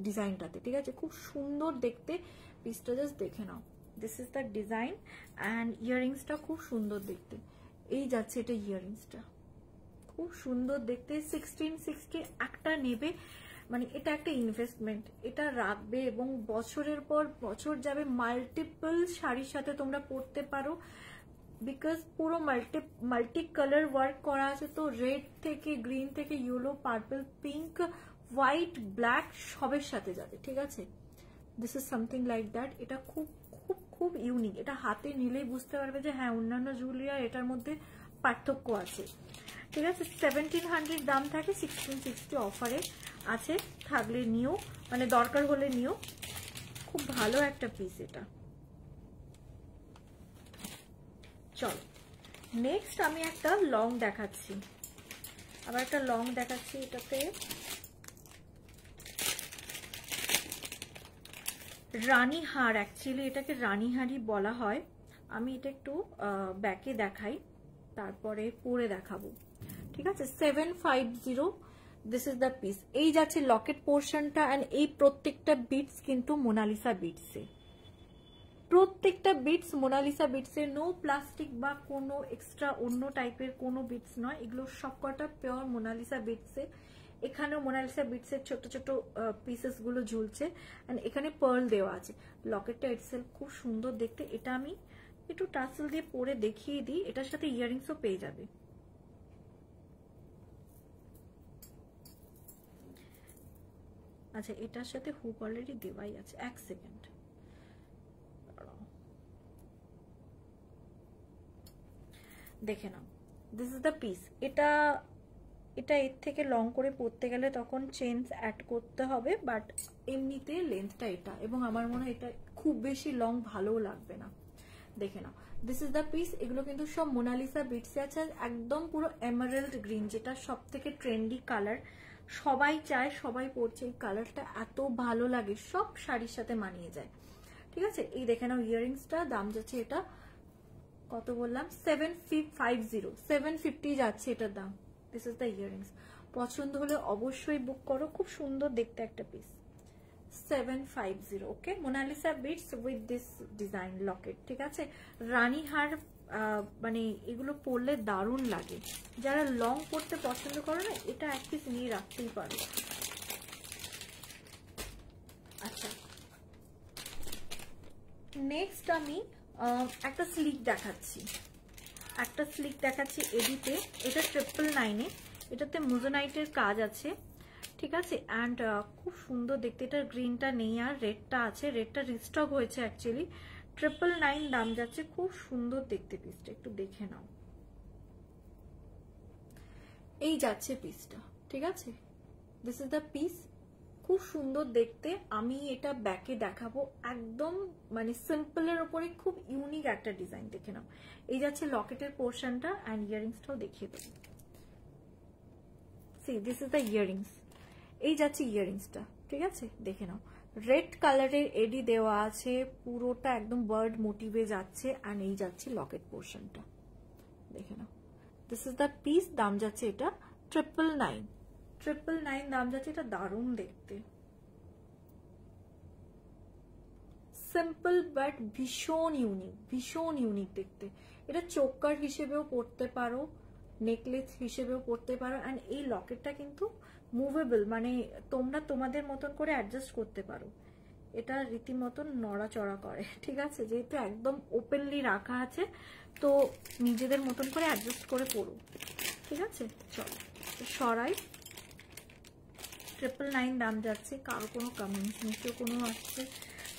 ডিজাইনটাতে, ঠিক আছে, খুব সুন্দর দেখতে। পিসটা জাস্ট দেখে নাও, this is the design. And ইয়াররিংসটা খুব সুন্দর দেখতে, এই যাচ্ছে এটা ইয়াররিংসটা, খুব সুন্দর দেখতে। 1660 একটা নেবে, মানে এটা একটা ইনভেস্টমেন্ট, এটা রাখবে এবং বছরের পর বছর যাবে, মাল্টিপল শাড়ির সাথে তোমরা পরতে পারো, বিকজ পুরো মাল্টি কালার ওয়ার্ক করা আছে। তো রেড থেকে গ্রিন থেকে yellow, purple, pink, white, black সবের সাথে যাবে, ঠিক আছে। This is something like that. এটা খুব খুব খুব ইউনিক, এটা হাতে নিলেই বুঝতে পারবে যে হ্যাঁ অন্যান্য জুয়েলারি আর এটার মধ্যে পার্থক্য আছে, ঠিক আছে। 1700 দাম থাকে, 1660 অফারে। আছে, থাকলে নিও, মানে দরকার হলে নিও। খুব ভালো একটা পিস এটা। চলো নেক্সট আমি একটা লং দেখাচ্ছি, আবার একটা লং দেখাচ্ছি। এটাতে রানীহার, অ্যাকচুয়ালি এটাকে রানীহারই বলা হয়। আমি এটা একটু ব্যাকে দেখাই, তারপরে পরে দেখাবো, ঠিক আছে। 750, দিস ইজ দ্য পিস। এই যাচ্ছে লকেট পোর্শনটা, অ্যান্ড এই প্রত্যেকটা বিটস কিন্তু মোনালিসা বিটসে, প্রত্যেকটা বিটস মোনালিসা বিটসে, নো প্লাস্টিক বা কোনো এক্সট্রা অন্য টাইপের কোনো বিটস নয়, এগুলো সবকটা পিওর মোনালিসা বিটসে। এখানেও মোনালিসা বিটসের ছোট ছোট পিসেস গুলো ঝুলছে, এন্ড এখানে পার্ল দেওয়া আছে। লকেটটা ইটসেলফ খুব সুন্দর দেখতে। এটা আমি একটু টাসেল দিয়ে পরে দেখিয়ে দিই, এটার সাথে ইয়াররিংসও পেয়ে যাবে। আচ্ছা, এটার সাথে হুক অলরেডি দেওয়াই আছে, এক সেকেন্ড। দেখে নাও, দিস ইজ দ্য পিস। এটা এর থেকে লং করে পরতে গেলে তখন চেইনস অ্যাড করতে হবে, বাট এমনিতে লেন্থটা এটা, এবং আমার মনে হয় এটা খুব বেশি লং ভালোও লাগবে না। দেখে নাও, দিস ইজ দ্য পিস। এগুলো কিন্তু সব মোনালিসা বিটসে আছে, একদম পুরো এমারেল্ড গ্রিন, যেটা সব থেকে ট্রেন্ডি কালার, সবাই চায়, সবাই পরছে এই কালারটা, এত ভালো লাগে, সব শাড়ির সাথে মানিয়ে যায়, ঠিক আছে। এই দেখে নাও ইয়াররিংসটা, দাম যাচ্ছে এটা কত বললাম, 750 যাচ্ছে এটার দাম। This is the earrings. পছন্দ হলে অবশ্যই বুক করো, খুব সুন্দর দেখতে একটা পিস। 750, okay. Monalisa beads with this design locket, ঠিক আছে। রানীহার মানে এগুলো পরলে দারুণ লাগে, যারা লং পরতে পছন্দ করো না, এটা এক পিস নিয়ে রাখতেই পারো। আচ্ছা, নেক্সট আমি একটা স্লিক দেখাচ্ছি, এডিতে। এটা 999-এ, এটাতে মোজোনাইটের কাজ আছে, ঠিক আছে। অ্যান্ড খুব সুন্দর দেখতে। এটার গ্রিনটা নেই আর রেডটা আছে, রেডটা রিস্টক হয়েছে অ্যাকচুয়ালি। 999 দাম যাচ্ছে, খুব সুন্দর দেখতে পিসটা, একটু দেখে নাও। এই যাচ্ছে পিসটা, ঠিক আছে। দিস ইজ দ্য পিস, খুব সুন্দর দেখতে। আমি এটা ব্যাকে দেখাবো, একদম মানে সিম্পলের উপরে খুব ইউনিক একটা ডিজাইন, দেখে নাও। এই যাচ্ছে লকেটের পোর্শনটা, অ্যান্ড ইয়াররিংসটাও দেখিয়ে দেবো। See, this is the earrings. এই যাচ্ছে ইয়াররিংসটা, ঠিক আছে, দেখে নাও। রেড কালারের এডি দেওয়া আছে, পুরোটা একদম বার্ড মোটিভে যাচ্ছে, অ্যান্ড এই যাচ্ছে লকেট পোর্শনটা, দেখে নাও। দিস ইজ দ্য পিস, দাম যাচ্ছে এটা 999 দাম যাচ্ছে। এটা দারুণ দেখতে, সিম্পল বাট ভীষণ ইউনিক দেখতে। এটা চোকার হিসেবেও পরতে পারো, নেকলেস হিসেবেও পরতে পারো, অ্যান্ড এই লকেটটা কিন্তু মুভেবল, মানে তোমরা তোমাদের মতন করে অ্যাডজাস্ট করতে পারো। এটা রীতিমতন নড়াচড়া করে, ঠিক আছে, যেহেতু একদম ওপেনলি রাখা আছে, তো নিজেদের মতন করে অ্যাডজাস্ট করে পরো, ঠিক আছে। চলো সরাই। 999 দাম যাচ্ছে। কারো কোনো কমেন্টস নিচে কোনো আসছে,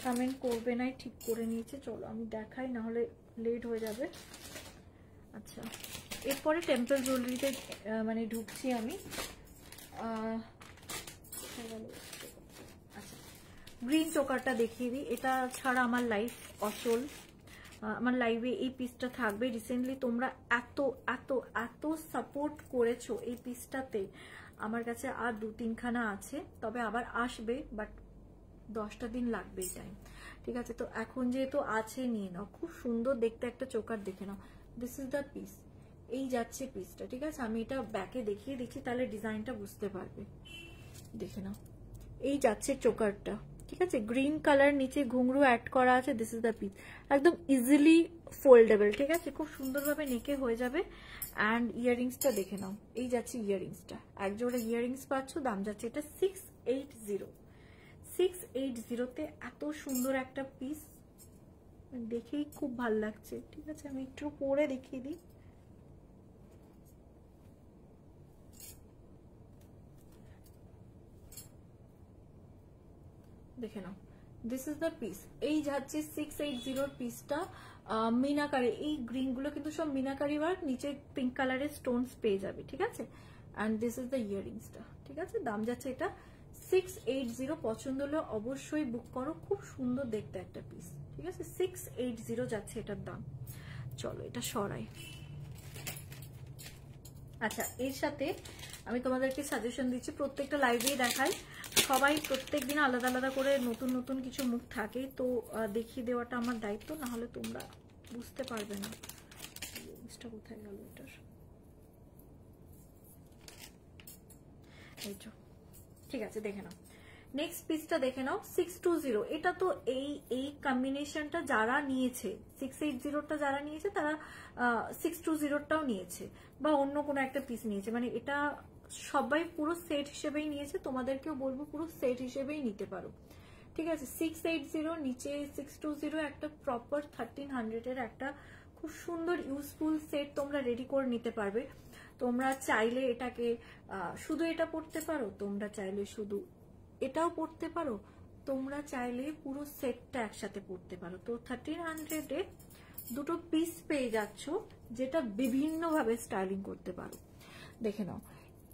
কমেন্ট করবে না, ঠিক করে নিয়েছে। চলো আমি দেখাই, না হলে লেট হয়ে যাবে। আচ্ছা, এরপরে টেম্পল জুয়েলারিতে মানে ঢুকছি আমি। আচ্ছা, গ্রিন চোকারটা দেখিয়ে দিই। এটা ছাড়া আমার লাইফ অচল, আমার লাইভে এই পিসটা থাকবে। রিসেন্টলি তোমরা এত এত এত সাপোর্ট করেছো এই পিসটাতে, আমার কাছে আর 2-3 খানা আছে, তবে আবার আসবে, বাট 10টা দিন লাগবে এই টাইম, ঠিক আছে। তো এখন যেহেতু আছে, নিয়ে নাও। খুব সুন্দর দেখতে একটা চোকার, দেখে নাও। This is the piece. এই যাচ্ছে পিসটা, ঠিক আছে। আমি এটা ব্যাকে দেখিয়ে দিচ্ছি, তাহলে ডিজাইনটা বুঝতে পারবে, দেখে নাও। এই যাচ্ছে চোকারটা, ঠিক আছে। গ্রিন কালার, নিচে ঘুংরু অ্যাড করা আছে। দিস ইজ দ্য পিস, একদম ইজিলি ফোল্ডেবল, ঠিক আছে। খুব সুন্দরভাবে নেকে হয়ে যাবে। অ্যান্ড ইয়াররিংসটা দেখে নাও। এই যাচ্ছে ইয়াররিংসটা, এক জোড়া ইয়াররিংস পাচ্ছ, দাম যাচ্ছে এটা 680-তে। এত সুন্দর একটা পিস, দেখেই খুব ভাল লাগছে, ঠিক আছে। আমি একটু পরে দেখিয়ে দিই। দেখে নাও, দিস ইজ দ্য পিস। এই যাচ্ছে 680 পিসটা, মিনাকারি। এই গ্রিন গুলো কিন্তু সব মিনাকারি ওয়ার্ক, নিচে পিঙ্ক কালারের স্টোনস পেয়ে যাবে, ঠিক আছে। অ্যান্ড দিস ইজ দ্য ইয়াররিংসটা, ঠিক আছে। দাম যাচ্ছে এটা 680 পছন্দ হলে অবশ্যই বুক করো, খুব সুন্দর দেখতে একটা পিস, ঠিক আছে? 680 যাচ্ছে এটার দাম। চলো এটা সরাই। আচ্ছা, এর সাথে আমি তোমাদেরকে সাজেশন দিচ্ছি, প্রত্যেকটা লাইভেই দেখাই, সবাই প্রত্যেক দিন আলাদা আলাদা করে নতুন নতুন কিছু মুখ থাকে, তো দেখিয়ে দেওয়াটা আমার দায়িত্ব, না হলে তোমরা বুঝতে পারবে না। জিনিসটা কোথায় গেল এটার? এই তো, ঠিক আছে, দেখে নাও। নেক্সট পিসটা দেখে নাও, 620। এটা তো এই কম্বিনেশনটা যারা নিয়েছে, 680টা যারা নিয়েছে তারা 620টাও নিয়েছে, বা অন্য কোনো একটা পিস নিয়েছে, মানে এটা সবাই পুরো সেট হিসেবেই নিয়েছে। তোমাদেরকেও বলবো পুরো সেট হিসেবেই নিতে পারো, ঠিক আছে? 680 নিচে 620, একটা প্রপার 1300 এর একটা খুব সুন্দর ইউজফুল সেট তোমরা রেডি করে নিতে পারবে। তোমরা চাইলে এটাকে শুধু এটা পড়তে পারো, তোমরা চাইলে শুধু এটাও পড়তে পারো, তোমরা চাইলে পুরো সেটটা একসাথে পড়তে পারো। তো 1300 দুটো পিস পেয়ে যাচ্ছ, যেটা বিভিন্ন ভাবে স্টাইলিং করতে পারো। দেখে নাও,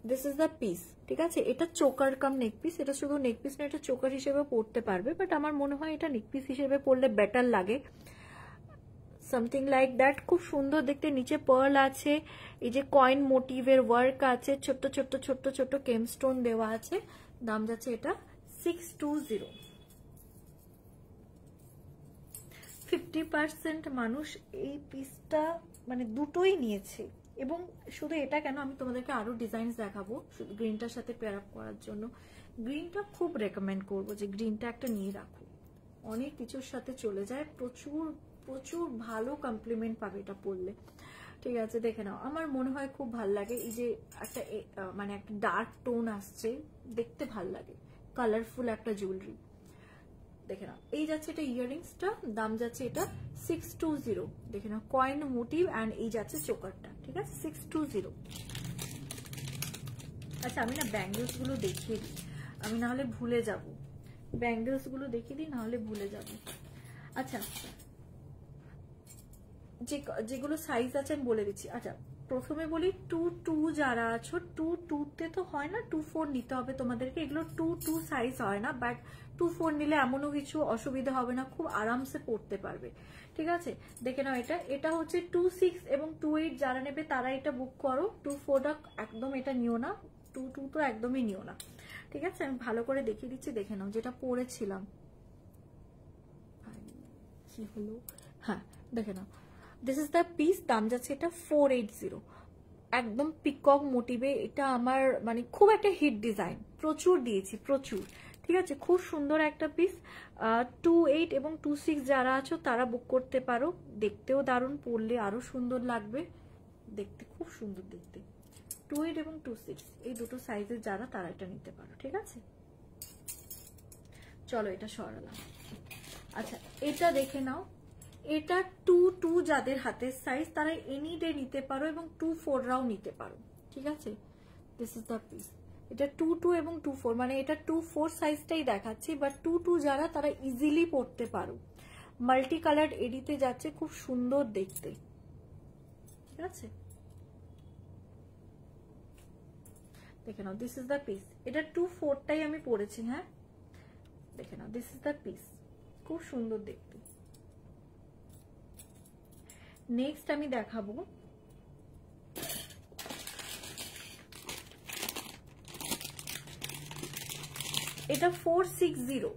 দিস ইজ দ্য পিস, ঠিক আছে? এটা চোকার কাম নেক পিস, এটা শুধু নেক পিস না, এটা চোকার হিসেবে পড়তে পারবে, বাট আমার মনে হয় এটা নেক পিস হিসেবে পড়লে বেটার লাগে, সামথিং লাইক দ্যাট। খুব সুন্দর দেখতে, নিচে পার্ল আছে, এই যে কয়েন মোটিভের ওয়ার্ক আছে, ছোট্ট ছোট্ট ছোট্ট ছোট্ট কেমস্টোন দেওয়া আছে। দাম যাচ্ছে এটা 620। 50% মানুষ এই পিসটা মানে দুটোই নিয়েছে। এবং শুধু এটা কেন, আমি তোমাদেরকে আরো ডিজাইন দেখাবো শুধু গ্রিনটার সাথে পেয়ার আপ করার জন্য। গ্রিনটা খুব রেকমেন্ড করবো যে গ্রিনটা একটা নিয়ে রাখো, অনেক কিছুর সাথে চলে যায়, প্রচুর প্রচুর ভালো কমপ্লিমেন্ট পাবে এটা পরলে, ঠিক আছে? দেখে নাও, আমার মনে হয় খুব ভাল লাগে, এই যে একটা মানে একটা ডার্ক টোন আসছে, দেখতে ভাল লাগে, কালারফুল একটা জুয়েলারি। দেখে নাও, এই যাচ্ছে এটা ইয়াররিংসটা, দাম যাচ্ছে এটা 620। দেখে নাও, কয়েন মোটিভ অ্যান্ড এই যাচ্ছে চোকারটা, ঠিক আছে? 620। আচ্ছা, আমি না ব্যাঙ্গেলস গুলো দেখিয়ে দিই, আমি না হলে ভুলে যাব, ব্যাঙ্গেলস গুলো দেখিয়ে দিই, না হলে ভুলে যাব। আচ্ছা, যেগুলো সাইজ আছে আমি বলে দিচ্ছি। আচ্ছা, প্রথমে বলি 22 যারা আছো, 22তে তো হয় না, 24 নিতে হবে তোমাদেরকে। এগুলো 22 সাইজ হয় না, বাট 24 নিলে এমনও কিছু অসুবিধা হবে না, খুব আরামসে পড়তে পারবে, ঠিক আছে? দেখে নাও, এটা হচ্ছে 26 এবং 28 যারা নেবে তারা এটা বুক করো। 24টা একদম এটা নিও না, 22 তো একদমই নিও না, ঠিক আছে? আমি ভালো করে দেখিয়ে দিচ্ছি, দেখে নাও, যেটা পরেছিলাম কি হলো, হ্যাঁ দেখে নাও, দিস ইজ দ্য পিস, দাম যাচ্ছে এটা 480। একদম পিকক মোটিভে, এটা আমার মানে খুব একটা হিট ডিজাইন, প্রচুর দিয়েছি প্রচুর, ঠিক আছে? খুব সুন্দর একটা পিস। 28 এবং 26 যারা আছো তারা বুক করতে পারো, দেখতেও দারুণ, পরলে আরো সুন্দর লাগবে, দেখতে খুব সুন্দর দেখতে। 28 এবং 26 এই দুটো সাইজের যারা, তারা এটা নিতে পারো, ঠিক আছে? চলো এটা সরালাম। আচ্ছা, এটা দেখে নাও, এটা 22 যাদের হাতের সাইজ তারা এনি ডে নিতে পারো, এবং 24রাও নিতে পারো, ঠিক আছে? This is the piece. এটা 22 এবং 24, মানে এটা 24 সাইজটাই দেখাচ্ছি, বাট 22 যারা তারা ইজিলি পরতে পারো। মাল্টি কালার এডিতে যাচ্ছে, খুব সুন্দর দেখতে, ঠিক আছে? দেখে নাও, দিস ইজ দ্য পিস। এটা 24টাই আমি পরেছি, হ্যাঁ দেখে নাও, দিস ইজ দ্য পিস, খুব সুন্দর দেখতে। নেক্সট আমি দেখাবো এটা 460।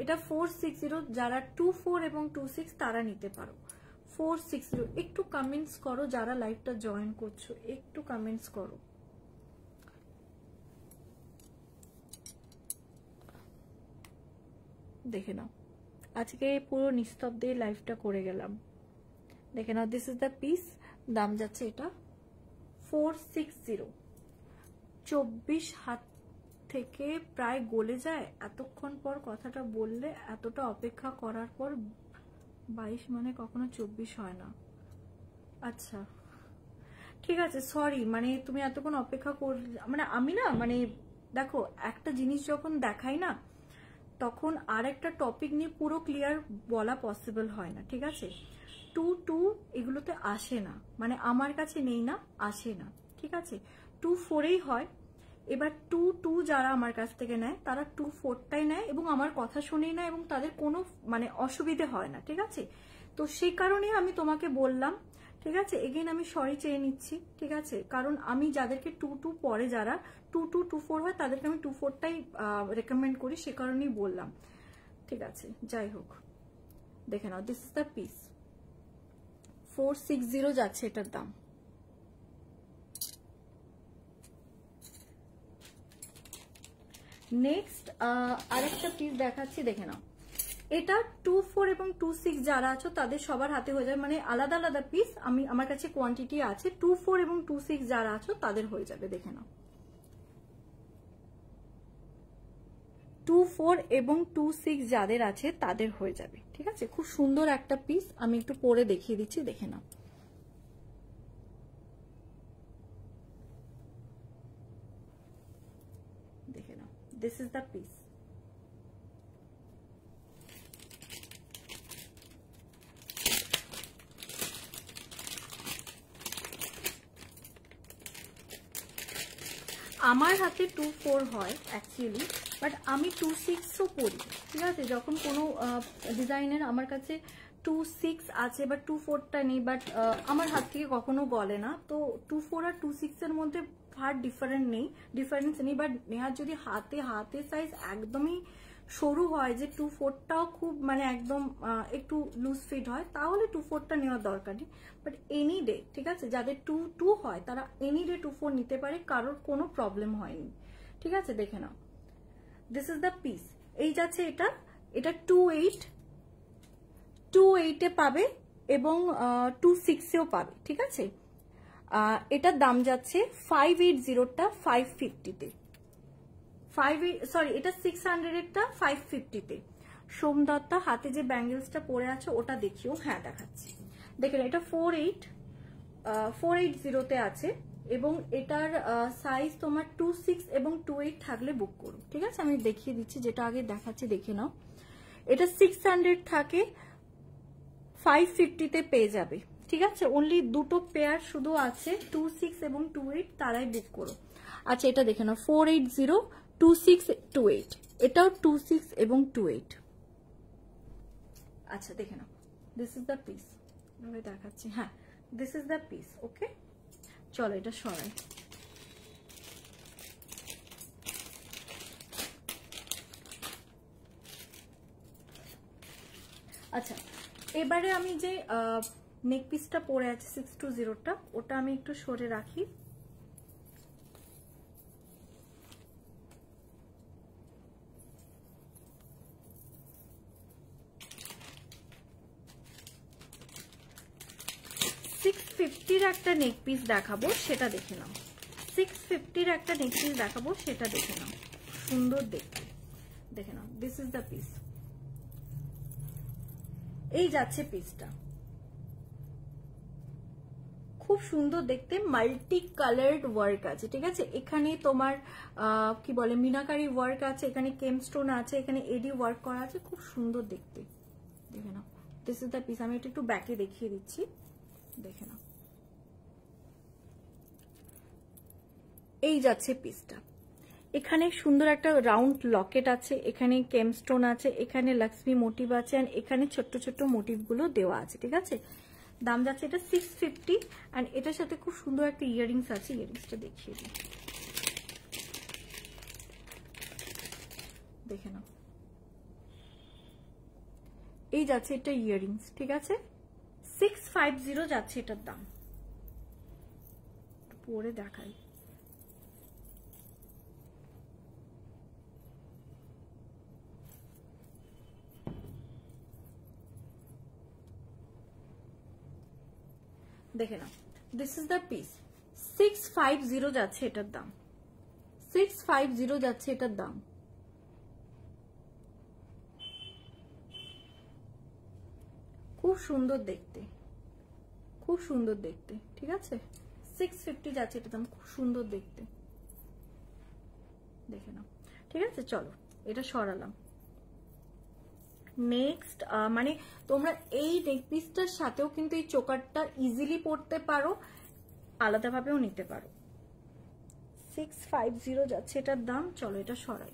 এটা 460 যারা 24 এবং 26 তারা নিতে পারো। 460 একটু কমেন্টস করো, যারা লাইভটা জয়েন করছো একটু কমেন্টস করো। দেখে নাও, আজকে পুরো নিস্তব্ধে লাইভটা করে গেলাম। দেখে নাও, দিস ইজ দ্য পিস, দাম যাচ্ছে এটা 460। 24 হাত থেকে প্রায় গলে যায় এতক্ষণ পর কথাটা বললে, এতটা অপেক্ষা করার পর 22 মানে কখনো 24 হয় না। আচ্ছা ঠিক আছে, সরি, মানে তুমি এতক্ষণ অপেক্ষা মানে আমি না, মানে দেখো একটা জিনিস যখন দেখাই না, তখন আর একটা টপিক নিয়ে পুরো ক্লিয়ার বলা পসিবল হয় না, ঠিক আছে? 22 এগুলোতে আসে না, মানে আমার কাছে নেই না, আসে না, ঠিক আছে? 24এই হয়, এবার 2 যারা আমার কাছ থেকে নেয় তারা 2/4টাই নেয় এবং আমার কথা শুনেই নেয় এবং তাদের কোনো মানে অসুবিধে হয় না, ঠিক আছে? তো সেই কারণে আমি তোমাকে বললাম, ঠিক আছে? এগেইন আমি সরি চেয়ে নিচ্ছি, ঠিক আছে? কারণ আমি যাদেরকে 2 পরে যারা 2-4 হয় তাদেরকে আমি 2/4টাই রেকমেন্ড করি, সে কারণেই বললাম, ঠিক আছে? যাই হোক, দেখে নাও, দিস ইজ দ্য পিস, 460 যাচ্ছে এটার দাম। নেক্সট আরেকটা পিস দেখাচ্ছি, দেখে নাও। এটা 2-4 এবং 2-6 যারা আছো তাদের সবার হাতে হয়ে যাবে, মানে আলাদা আলাদা পিস আমার কাছে কোয়ান্টিটি আছে। 2-4 এবং 2-6 যারা আছো তাদের হয়ে যাবে, দেখে নাও। 2-4 এবং 2-6 যাদের আছে তাদের হয়ে যাবে, ঠিক আছে? খুব সুন্দর একটা পিস, আমি একটু পরে দেখিয়ে দিচ্ছি, দেখে নাও। দেখে নাও, দিস ইজ দ্য পিস। আমার হাতে 2-4 হয় অ্যাকচুয়ালি, বাট আমি 2-6ও পরি, ঠিক আছে? যখন কোনো ডিজাইনের আমার কাছে 2-6 আছে বা 2-4টা নেই, বাট আমার হাত থেকে কখনো গলে না। তো 2-4 আর 2-6 এর মধ্যে ফার ডিফারেন্স নেই, বাট নেহার যদি হাতে সাইজ একদমই সরু হয়, যে 2-4টাও খুব মানে একদম একটু লুজ ফিট হয়, তাহলে 2-4টা নেওয়ার দরকার নেই। বাট এনি ডে, ঠিক আছে, যাদের 2 হয় তারা এনি ডে 2-4 নিতে পারে, কারোর কোনো প্রবলেম হয়নি, ঠিক আছে? দেখে নাও, দিস ইজ দ্য পিস। এই যাচ্ছে এটা 2-8 পাবে এবং 2-6এও পাবে, ঠিক আছে? এটার দাম যাচ্ছে 580টা 550-তে, এটা 600-এরটা 550-তে। সোমদত্তা হাতে যে ব্যাঙ্গেলসটা পরে আছে ওটা দেখিও, হ্যাঁ দেখাচ্ছি, দেখেন এটা 480-তে আছে এবং এটার সাইজ তোমার 2-6 এবং 2-8 থাকলে বুক করো, ঠিক আছে? আমি দেখিয়ে দিচ্ছি, যেটা আগে দেখাচ্ছি দেখে নাও। এটা 600 থাকে, 550-তে পেয়ে যাবে, ঠিক আছে? অনলি দুটো পেয়ার শুধু আছে, 2-6 এবং 2-8, তারাই বুক করো। আচ্ছা, এটা দেখে নাও, 480, 2-6, 2-8, এটাও 2-6 এবং 2-8। আচ্ছা, দেখে নাও, দিস ইজ দ্য পিস, আমি দেখাচ্ছি, হ্যাঁ দিস ইজ দ্য পিস। ওকে, চলো এটা সরাই। আচ্ছা, এবারে আমি যে নেক পিসটা পরে আছে 620টা, ওটা আমি একটু সরে রাখি। একটা নেক পিস দেখাবো, সেটা দেখে নাও। 650-র একটা নেক পিস দেখাবো, সেটা দেখে নাও, সুন্দর দেখতে, দেখে নাও, দিস ইজ দ্য পিস। এই যাচ্ছে পিসটা, খুব সুন্দর দেখতে, মাল্টি কালার্ড ওয়ার্ক আছে, ঠিক আছে? এখানে তোমার কি বলে মিনাকারি ওয়ার্ক আছে, এখানে কেমস্টোন আছে, এখানে এডি ওয়ার্ক করা আছে, খুব সুন্দর দেখতে, দেখে নাও, দিস ইজ দ্য পিস। আমি এটা একটু ব্যাকে দেখিয়ে দিচ্ছি, দেখে নাও, এই যাচ্ছে পিসটা। এখানে সুন্দর একটা রাউন্ড লকেট আছে, এখানে কেমস্টোন আছে, এখানে লক্ষ্মী মোটিভ আছে, আর এখানে ছোট্ট ছোট্ট মোটিভ গুলো দেওয়া আছে, ঠিক আছে? দাম যাচ্ছে এটা 650, এন্ড এটার সাথে খুব সুন্দর একটা ইয়াররিংস আছে, ইয়াররিংসটা দেখিয়ে দিই, দেখে নাও, এই যাচ্ছে এটা ইয়াররিংস, ঠিক আছে? 650 যাচ্ছে এটার দাম। পরে দেখাই, দেখে নাও, দিস ইজ দ্য পিস। 650 যাচ্ছে এটার দাম, 650 যাচ্ছে এটার দাম। খুব সুন্দর দেখতে, খুব সুন্দর দেখতে, ঠিক আছে? 650 যাচ্ছে এটার দাম, খুব সুন্দর দেখতে, দেখে নাও, ঠিক আছে? চলো এটা সরালাম। নেক্সট মানে তোমরা এই নেক পিসটার সাথেও কিন্তু এই চোকারটা ইজিলি পরতে পারো, আলাদাভাবেও নিতে পারো। 650 যাচ্ছে এটার দাম। চলো এটা সরাই,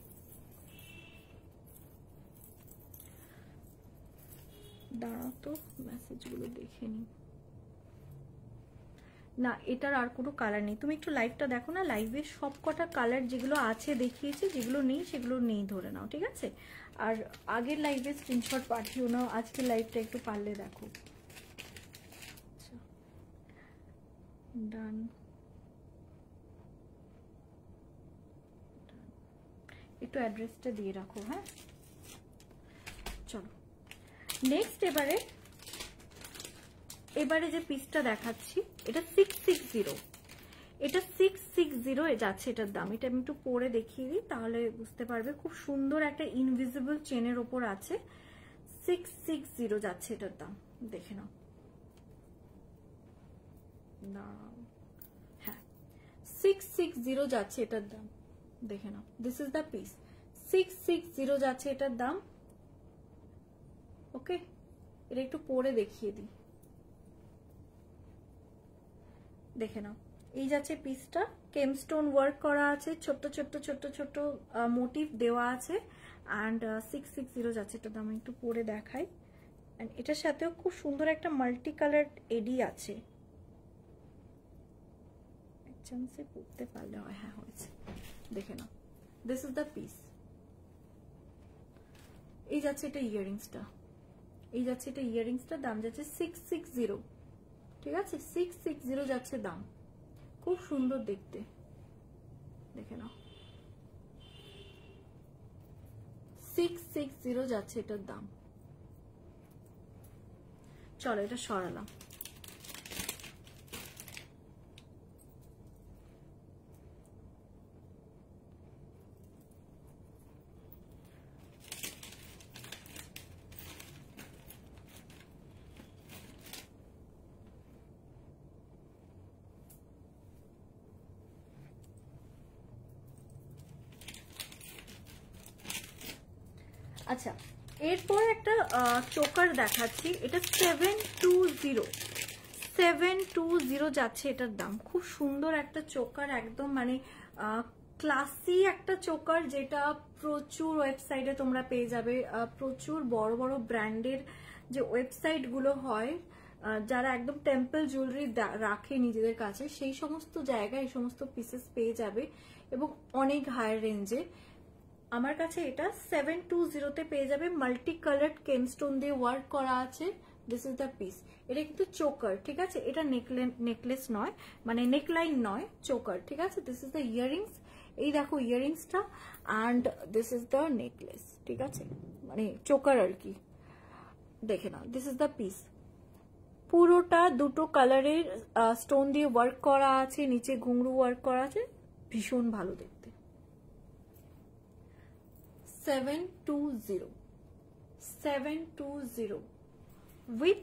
দাঁড়াও তো মেসেজগুলো দেখে নি। না এটার আর কোনো কালার নেই, তুমি একটু লাইভটা দেখো না, লাইভে সব কটা কালার যেগুলো আছে দেখিয়েছি, যেগুলো নেই সেগুলো নেই ধরে নাও, ঠিক আছে? আর আগের লাইভে স্ক্রিনশট পাঠিও নাও, আজকের লাইভটা একটু পারলে দেখো। ডান, একটু অ্যাড্রেসটা দিয়ে রাখো। হ্যাঁ চলো নেক্সট, এবারে যে পিসটা দেখাচ্ছি এটা 660, এটা 660 যাচ্ছে এটার দাম। এটা আমি একটু পরে দেখিয়ে দিই তাহলে বুঝতে পারবে। খুব সুন্দর একটা ইনভিজিবল চেনের ওপর আছে, 660 যাচ্ছে এটার দাম, দেখে নাও। হ্যাঁ 660 যাচ্ছে এটার দাম, দেখে নাও। দিস ইজ দ্য পিস, 660 যাচ্ছে এটার দাম। ওকে, এটা একটু পরে দেখিয়ে দিই, দেখে নাও। এই যাচ্ছে পিসটা, কেমস্টোন ওয়ার্ক করা আছে, ছোট্ট ছোট্ট ছোট্ট ছোট্ট মোটিভ দেওয়া আছে, অ্যান্ড 660 যাচ্ছে এটার দাম। একটু পরে দেখাই। অ্যান্ড এটার সাথেও খুব সুন্দর একটা মাল্টি কালার এডি আছে, চান্সে পড়তে পারলে হয়। হ্যাঁ হয়েছে, দেখে নাও। This is the piece. এই যাচ্ছে এটা ইয়াররিংসটা, এই যাচ্ছে এটা ইয়াররিংসটা, দাম যাচ্ছে 660, ঠিক আছে? 660 যাচ্ছে দাম, খুব সুন্দর দেখতে, দেখে নাও। 660 যাচ্ছে এটার দাম। চলো এটা সরালাম। আচ্ছা এরপর একটা চোকার দেখাচ্ছি, এটা 720 যাচ্ছে এটার দাম। খুব সুন্দর একটা চোকার, একদম মানে ক্লাসি একটা চোকার, যেটা প্রচুর ওয়েবসাইটে তোমরা পেয়ে যাবে। প্রচুর বড় বড় ব্র্যান্ডের যে ওয়েবসাইট গুলো হয়, যারা একদম টেম্পল জুয়েলারি রাখে নিজেদের কাছে, সেই সমস্ত জায়গায় এই সমস্ত পিসেস পেয়ে যাবে এবং অনেক হায়ার রেঞ্জে। আমার কাছে এটা 720 পেয়ে যাবে, মাল্টি কালার্ড কেমস্টোন দিয়ে ওয়ার্ক করা আছে। This is the piece. এটা কিন্তু চোকার, ঠিক আছে? এটা নেকলেস নয়, মানে নেকলাইন নয়, চোকার, ঠিক আছে? This is the earrings. এই দেখো ইয়াররিংসটা, and this is the necklace, ঠিক আছে? মানে চোকার আর কি, দেখে নাও। This is the piece. পুরোটা দুটো কালারের স্টোন দিয়ে ওয়ার্ক করা আছে, নিচে ঘুংরু ওয়ার্ক করা আছে, ভীষণ ভালো দেখতে। 720 উইথ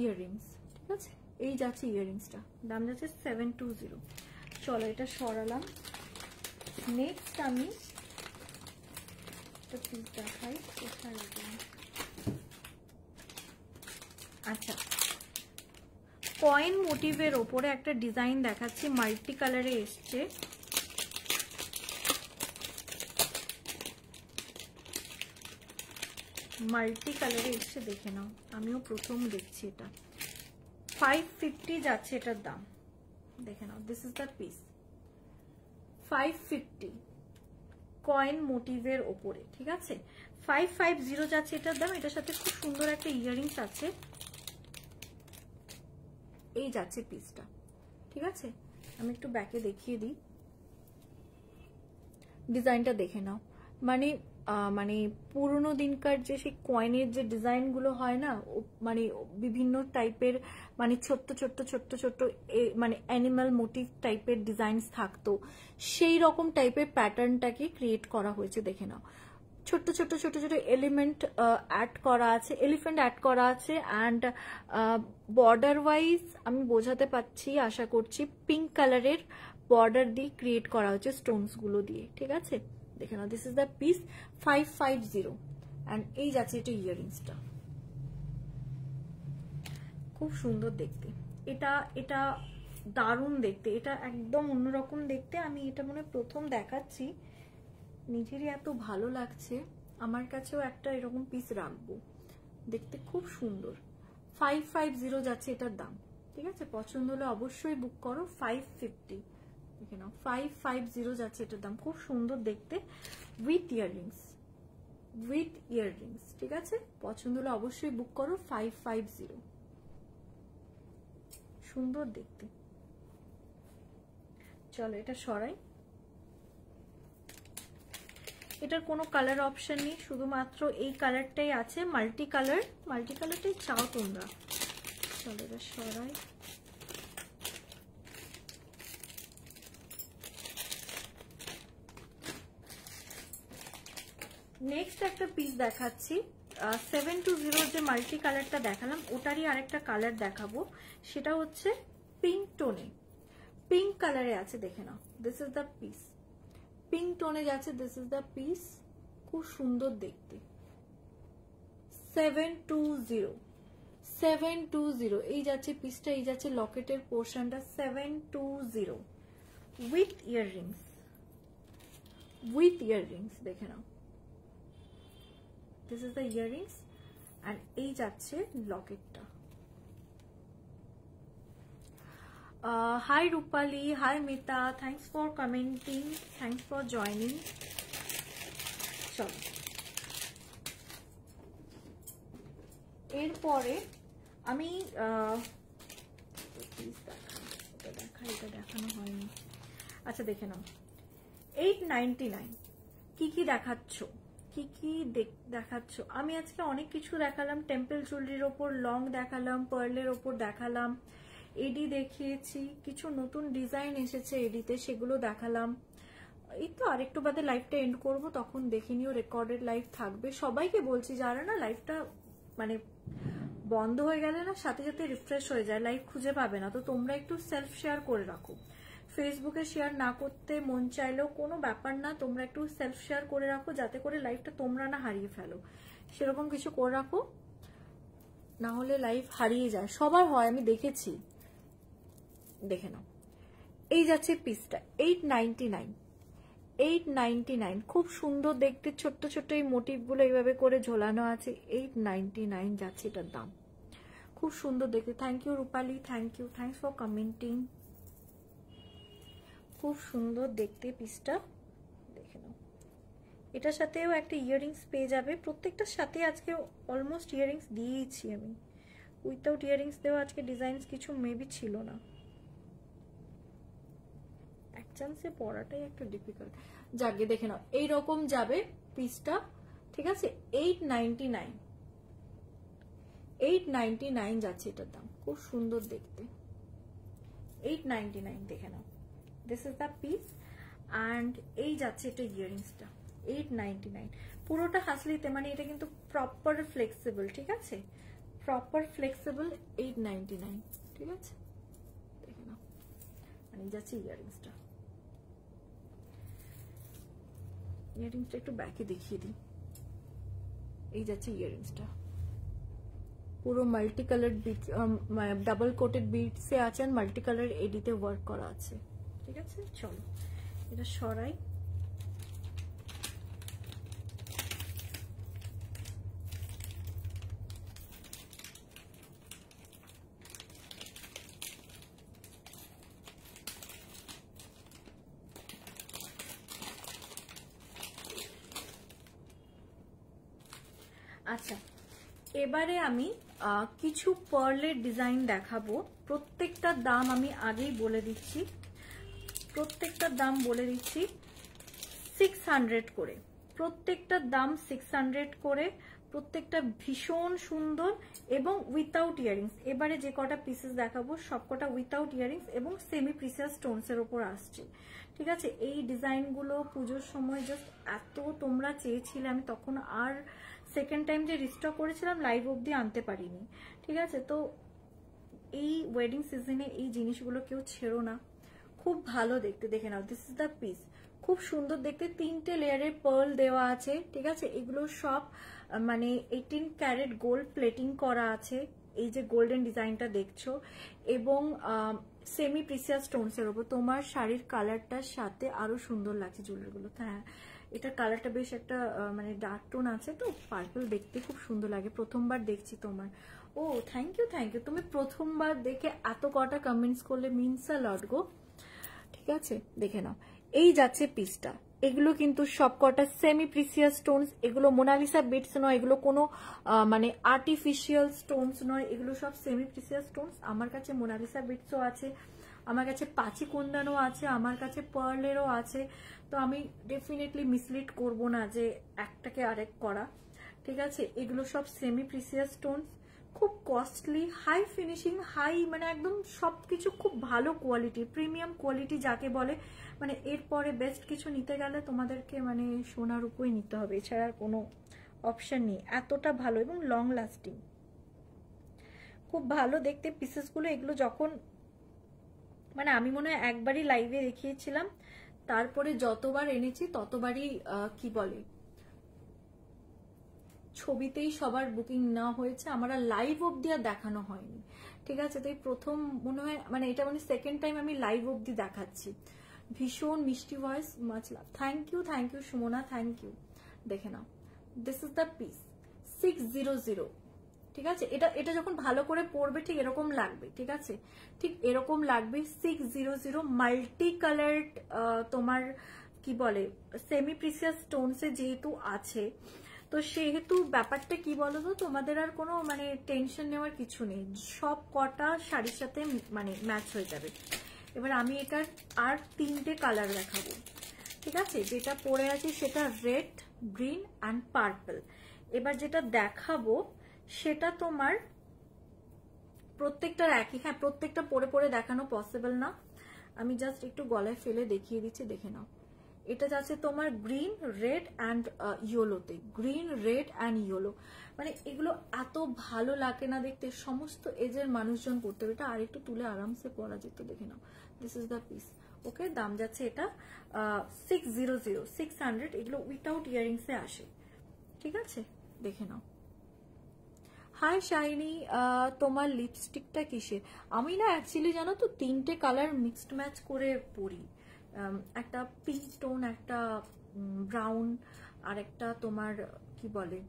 ইয়াররিংস, ঠিক আছে? এই যাচ্ছে ইয়াররিংসটা, দাম যাচ্ছে 720। চলো এটা সরালাম। নেক্সট আমি একটা পিস দেখাই, কোথায় রাখলাম? আচ্ছা, কয়েন মোটিভের ওপরে একটা ডিজাইন দেখাচ্ছি, মাল্টি কালারে এসছে। মাল্টি কালারে এসছে, দেখে নাও। আমিও প্রথম দেখছি এটা। 550 যাচ্ছে এটার দাম, দেখে নাও। This is the piece, 550 coin মোটিভের ওপরে, ঠিক আছে? 550 যাচ্ছে এটার দাম। এটার সাথে খুব সুন্দর একটা ইয়াররিংস আছে। এই যাচ্ছে পিসটা, ঠিক আছে? আমি একটু ব্যাকে দেখিয়ে দিই, ডিজাইনটা দেখে নাও। মানে মানে পুরোনো দিনকার যে সেই কয়েনের যে ডিজাইন গুলো হয় না, মানে বিভিন্ন টাইপের, মানে ছোট্ট ছোট্ট ছোট্ট ছোট্ট মানে অ্যানিমাল মোটিভ টাইপের ডিজাইন থাকতো, সেই রকম টাইপের প্যাটার্নটাকে ক্রিয়েট করা হয়েছে, দেখে নাও। ছোট্ট ছোট্ট ছোট ছোট এলিমেন্ট অ্যাড করা আছে, এলিফ্যান্ট অ্যাড করা আছে, অ্যান্ড বর্ডার ওয়াইজ আমি বোঝাতে পারছি আশা করছি, পিঙ্ক কালারের বর্ডার দিয়ে ক্রিয়েট করা হচ্ছে স্টোনস গুলো দিয়ে, ঠিক আছে? দেখে নাও। This is the piece, 550, and এই যাচ্ছে এটা ইয়াররিংসটা, খুব সুন্দর দেখতে। এটা দারুণ দেখতে, এটা একদম অন্যরকম দেখতে। আমি এটা মনে প্রথম দেখাচ্ছি, নিজেরই এত ভালো লাগছে। আমার কাছেও একটা এরকম পিস রাখবো, দেখতে খুব সুন্দর। 550 যাচ্ছে এটার দাম, ঠিক আছে? পছন্দ হলে অবশ্যই বুক করো। 550 দেখে নাও, 550 যাচ্ছে এটার দাম। খুব সুন্দর দেখতে, উইথ ইয়াররিংস, ঠিক আছে? পছন্দ হলে অবশ্যই বুক করো। 550, সুন্দর দেখতে। চলো এটা সরাই। এটার কোনো কালার অপশন নেই, শুধুমাত্র এই কালারটাই আছে, মাল্টিকালারটাই চাও তোমরা। চলো এটা সরাই। নেক্সট একটা পিস দেখাচ্ছি, 720 যে মাল্টি কালারটা দেখালাম ওটারই আরেকটা কালার দেখাবো, সেটা হচ্ছে পিঙ্ক টোনে, পিঙ্ক কালারে আছে, দেখে নাও। This is the piece, pink টোনে যাচ্ছে, দিস ইজ দ্য পিস, খুব সুন্দর দেখতে। 720 এই যাচ্ছে পিসটা, এই যাচ্ছে লকেটের পোর্শনটা। 720 উইথ ইয়াররিংস, দেখে নাও। দিস ইজ দ্য ইয়াররিংস আর এই যাচ্ছে লকেটটা। Hi Rupali, hi Mita, thanks for commenting, thanks for joining. চলো এরপরে আমি এটা দেখানো হয়নি। আচ্ছা দেখে নাও, 899 কি দেখাচ্ছ, কি দেখাচ্ছ? আমি আজকে অনেক কিছু দেখালাম, টেম্পল জুয়েলারির ওপর লং দেখালাম, পার্লের ওপর দেখালাম, এডি দেখিয়েছি, কিছু নতুন ডিজাইন এসেছে এডিতে, সেগুলো দেখালাম। এই তো আরেকটু বাদে লাইভটা এন্ড করব, তখন দেখে নিও, রেকর্ডেড লাইভ থাকবে। সবাইকে বলছি যারা না লাইভটা মানে বন্ধ হয়ে গেলে না সাথে সাথে রিফ্রেশ হয়ে যায়, লাইভ খুঁজে পাবে না, তো তোমরা একটু সেলফ শেয়ার করে রাখো। ফেসবুকে শেয়ার না করতে মন চাইলেও কোনো ব্যাপার না, তোমরা একটু সেলফ শেয়ার করে রাখো, যাতে করে লাইভটা তোমরা না হারিয়ে ফেলো, সেরকম কিছু করে রাখো, না হলে লাইভ হারিয়ে যায়, সবার হয়, আমি দেখেছি। দেখে নাও, এই যাচ্ছে পিসটা 899, খুব সুন্দর দেখতে, ছোট্ট ছোট্ট এই মোটিভগুলো এইভাবে করে ঝোলানো আছে। 899 যাচ্ছে এটার দাম, খুব সুন্দর দেখতে। Thank you Rupali, thank you, thanks for commenting. খুব সুন্দর দেখতে পিসটা, দেখে নাও। এটার সাথেও একটা ইয়াররিংস পেয়ে যাবে, প্রত্যেকটার সাথে আজকে অলমোস্ট ইয়াররিংস দিয়েছি আমি, উইথাউট ইয়াররিংস দেওয়া আজকে ডিজাইনস কিছু মেবি ছিল না, এক চান্সে পড়াটাই একটু ডিফিকাল্ট। যাকে দেখে নাও, এইরকম যাবে পিসটা, ঠিক আছে? 899 যাচ্ছে এটার দাম, খুব সুন্দর দেখতে। 899 দেখে নাও, this is the piece and এই যাচ্ছে এটা ইয়াররিংসটা। 899 পুরোটা হাসলিতে, মানে এটা কিন্তু প্রপার ফ্লেক্সিবল, ঠিক আছে? Proper flexible. 899, ঠিক আছে? দেখে নাও, মানে যাচ্ছে ইয়াররিংসটা। ইয়াররিংসটা একটু ব্যাকে দেখিয়ে দিই, এই যাচ্ছে ইয়াররিংসটা, পুরো multi colour bead, double coated বিটসে আছে, আর মাল্টি কালার এডিতে ওয়ার্ক করা আছে, ঠিক আছে? চলো এটা সরাই। আচ্ছা এবারে আমি কিছু পার্লের ডিজাইন দেখাবো, প্রত্যেকটার দাম আমি আগেই বলে দিচ্ছি, প্রত্যেকটার দাম বলে দিচ্ছি 600 করে, প্রত্যেকটার দাম 600 করে, প্রত্যেকটা ভীষণ সুন্দর এবং উইথাউট ইয়াররিংস। এবারে যে কটা পিসেস দেখাবো সবকটা উইথাউট ইয়াররিংস এবং সেমি প্রিসিয়াস স্টোনসের ওপর আসছে, ঠিক আছে? এই ডিজাইনগুলো পুজোর সময় জাস্ট এত তোমরা চেয়েছিলে, আমি তখন আর সেকেন্ড টাইম যে রিস্টক করেছিলাম লাইভ অবধি আনতে পারিনি, ঠিক আছে? তো এই ওয়েডিং সিজনে এই জিনিসগুলো কেউ ছেড়ো না, খুব ভালো দেখতে। দেখে নাও, দিস ইজ দ্য পিস, খুব সুন্দর দেখতে, 3টে লেয়ারের পার্ল দেওয়া আছে, ঠিক আছে? এগুলো সব মানে 18 ক্যারেট গোল্ড প্লেটিং করা আছে, এই যে গোল্ডেন ডিজাইনটা দেখছো, এবং সেমি প্রিসিয়াস স্টোনস এর উপর তোমার শাড়ির কালারটার সাথে আরো সুন্দর লাগছে জুয়েলারিগুলো। হ্যাঁ, এটা কালারটা বেশ একটা মানে ডার্ক টোন আছে তো, পার্পল দেখতে খুব সুন্দর লাগে। প্রথমবার দেখছি তোমার। ও থ্যাংক ইউ থ্যাংক ইউ, তুমি প্রথমবার দেখে এত কটা কমেন্টস করলে, মিনস আ লট গো। ঠিক আছে, দেখে নাও। এই যাচ্ছে পিসটা, এগুলো কিন্তু সব কটা সেমি প্রিসিয়াস স্টোনস। এগুলো মোনালিসা বিটস নয়, এগুলো কোনো মানে আর্টিফিশিয়াল স্টোনস নয়, এগুলো সব সেমি প্রিসিয়াস স্টোনস। আমার কাছে মোনালিসা বিটসও আছে, আমার কাছে পাচি কুন্দানও আছে, আমার কাছে পার্লেরও আছে। তো আমি ডেফিনেটলি মিসলিড করব না যে একটাকে আরেক করা। ঠিক আছে, এগুলো সব সেমি প্রিসিয়াস স্টোনস, খুব কস্টলি, হাই ফিনিশিং, হাই মানে একদম সবকিছু খুব ভালো কোয়ালিটি, প্রিমিয়াম কোয়ালিটি যাকে বলে। মানে এরপরে বেস্ট কিছু নিতে গেলে তোমাদেরকে মানে সোনার উপরই নিতে হবে, এছাড়া কোনো অপশন নেই। এতটা ভালো এবং লং লাস্টিং, খুব ভালো দেখতে পিসেসগুলো। এগুলো যখন মানে আমি মনে হয় একবারই লাইভে দেখিয়েছিলাম, তারপরে যতবার এনেছি ততবারই কি বলে ছবিতেই সবার বুকিং না হয়েছে, আমরা লাইভ অবধি আর দেখানো হয়নি। ঠিক আছে, তো এই প্রথম মনে হয় মানে এটা মানে সেকেন্ড টাইম আমি লাইভ অবধি দেখাচ্ছি। ভীষণ মিষ্টি voice, much love. Thank you Sumana, thank you. দেখে নাও, দিস ইজ দ্য পিস 600। ঠিক আছে, এটা যখন ভালো করে পরবে ঠিক এরকম লাগবে। ঠিক আছে, ঠিক এরকম লাগবে। 600 মাল্টি কালার্ড তোমার কি বলে সেমি প্রিসিয়াস স্টোনসে যেহেতু আছে, তো সেহেতু ব্যাপারটা কি বলতো, তোমাদের আর কোনো মানে টেনশন নেওয়ার কিছু নেই, সব কটা শাড়ির সাথে মানে ম্যাচ হয়ে যাবে। এবার আমি এটার আর 3টে কালার দেখাবো। ঠিক আছে, যেটা পরে আছে সেটা রেড, গ্রিন অ্যান্ড পার্পল। এবার যেটা দেখাবো সেটা তোমার প্রত্যেকটার একই। হ্যাঁ, প্রত্যেকটা পরে পরে দেখানো পসিবল না, আমি জাস্ট একটু গলায় ফেলে দেখিয়ে দিচ্ছি, দেখে নাও। এটা যাচ্ছে তোমার গ্রিন, রেড অ্যান্ড ইয়েলোতে, গ্রিন, রেড অ্যান্ড ইয়েলো। মানে এগুলো এত ভালো লাগে না দেখতে, সমস্ত এজের মানুষজন পড়তে হবে। এটা আরেকটু তুলে আরামসে পরা যেত, দেখে নাও। This is the piece. Okay, দাম যাচ্ছে এটা 600। এগুলো উইথাউট ইয়ারিংসে আসে। ঠিক আছে, দেখে নাও। হাই শাইনি, তোমার লিপস্টিকটা কিসের? আমি না অ্যাকচুয়ালি জানো তো 3টে কালার মিক্সড ম্যাচ করে পরি, একটা পিঙ্ক টোন, একটা ব্রাউন, আর একটা তোমার কি বলে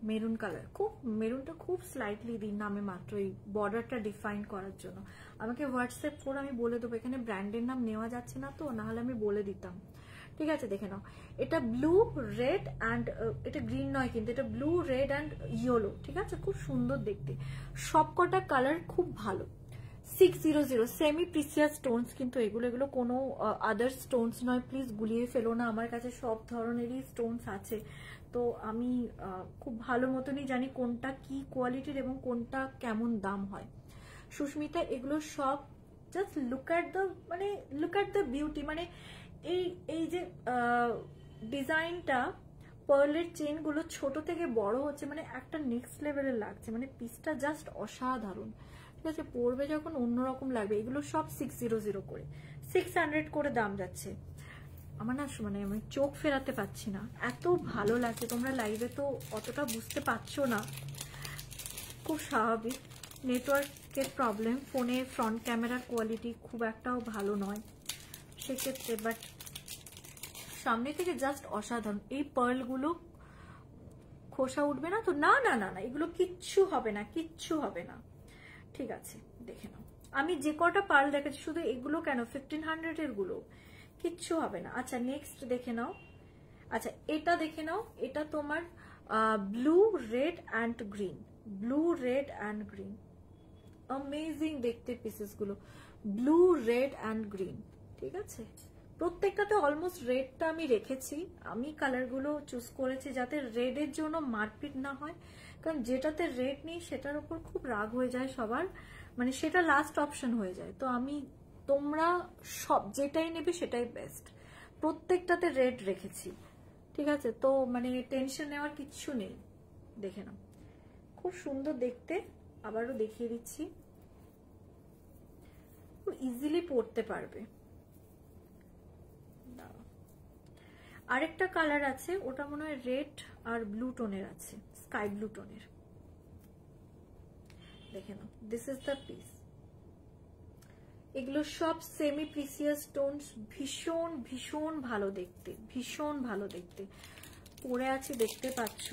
মেরুন কালার। খুব মেরুনটা খুব স্লাইটলি দিন নামে মাত্র, এই বর্ডারটা ডিফাইন করার জন্য। আমাকে হোয়াটসঅ্যাপ করে আমি বলে দেবো, এখানে ব্র্যান্ডের নাম নেওয়া যাচ্ছে না তো, নাহলে আমি বলে দিতাম। ঠিক আছে, দেখে নাও। এটা ব্লু, রেড অ্যান্ড এটা গ্রিন নয় কিন্তু, এটা ব্লু, রেড অ্যান্ড ইয়েলো। ঠিক আছে, খুব সুন্দর দেখতে, সবকটা কালার খুব ভালো। 600 সেমি প্রিসিয়াস স্টোনস কিন্তু এগুলো কোনো আদার স্টোনস নয়, প্লিজ গুলিয়ে ফেলো না। আমার কাছে সব ধরনেরই স্টোনস আছে, তো আমি খুব ভালো মতনই জানি কোনটা কি কোয়ালিটির এবং কোনটা কেমন দাম হয়। সুস্মিতা, এগুলো সব just look at the beauty. মানে এই যে ডিজাইনটা, পার্লের চেনগুলো ছোট থেকে বড় হচ্ছে, মানে একটা নেক্সট লেভেলের লাগছে, মানে পিসটা জাস্ট অসাধারণ। ঠিক আছে, পরবে যখন অন্যরকম লাগবে। এগুলো সব 600 করে, 600 করে দাম যাচ্ছে। আমার না মানে আমি চোখ ফেরাতে পারছি না, এত ভালো লাগছে। তোমরা লাইভে তো অতটা বুঝতে পারছো না, খুব স্বাভাবিক, নেটওয়ার্কের প্রবলেম, ফোনে ফ্রন্ট ক্যামেরার কোয়ালিটি খুব একটাও ভালো নয় সেক্ষেত্রে, বাট সামনে থেকে জাস্ট অসাধারণ। এই পার্লগুলো খোসা উঠবে না তো? না না না না, এগুলো কিচ্ছু হবে না, কিচ্ছু হবে না। ঠিক আছে, দেখে নাও। আমি যে কটা পার্ল দেখেছি, শুধু এগুলো কেন 1500 এর গুলো, কিচ্ছু হবে না। আচ্ছা, নেক্সট দেখে নাও। আচ্ছা, এটা দেখে নাও। এটা তোমার blue, red and green, blue, red and green, amazing দেখতে পিসেস গুলো, ব্লু, রেড অ্যান্ড গ্রিন। ঠিক আছে, প্রত্যেকটাতে অলমোস্ট রেডটা আমি রেখেছি। আমি কালারগুলো চুজ করেছি যাতে রেডের জন্য মারপিট না হয়, কারণ যেটাতে রেড নেই সেটার উপর খুব রাগ হয়ে যায় সবার, মানে সেটা লাস্ট অপশন হয়ে যায়। তো আমি, তোমরা সব যেটাই নেবে সেটাই বেস্ট, প্রত্যেকটাতে রেড রেখেছি। ঠিক আছে, তো মানে টেনশন নেওয়ার কিচ্ছু নেই। দেখে নাও, খুব সুন্দর দেখতে। আবারও দেখিয়ে দিচ্ছি, খুব ইজিলি পরতে পারবে। আরেকটা কালার আছে, ওটা মনে হয় রেড আর ব্লু টোনের আছে, স্কাই ব্লু টোনের। দেখে নাও, দিস ইজ দ্য পিস। এগুলো সব সেমি প্রিসিয়াস স্টোনস, ভীষণ ভীষণ ভালো দেখতে, ভীষণ ভালো দেখতে। পরে আছি দেখতে পাচ্ছ,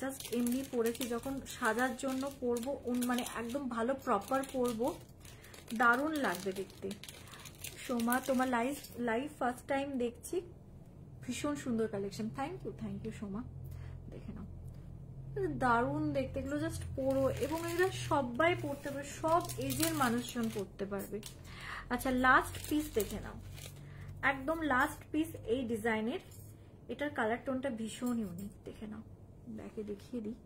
জাস্ট এমনি পরেছি, যখন সাজার জন্য পরবো মানে একদম ভালো প্রপার পরবো, দারুণ লাগবে দেখতে। সোমা তোমার লাইভ ফার্স্ট টাইম দেখছি, ভীষণ সুন্দর কালেকশন। Thank you Soma. দেখে নাও, দারুণ দেখতে, এগুলো জাস্ট পরো, এবং এগুলো সবাই পরতে পারবে, সব এজের মানুষজন পরতে পারবে। আচ্ছা, লাস্ট পিস দেখে নাও, একদম লাস্ট পিস এই ডিজাইনের। এটার কালার টোনটা ভীষণ ইউনিক, দেখে নাও, ব্যাকে দেখিয়ে দিই।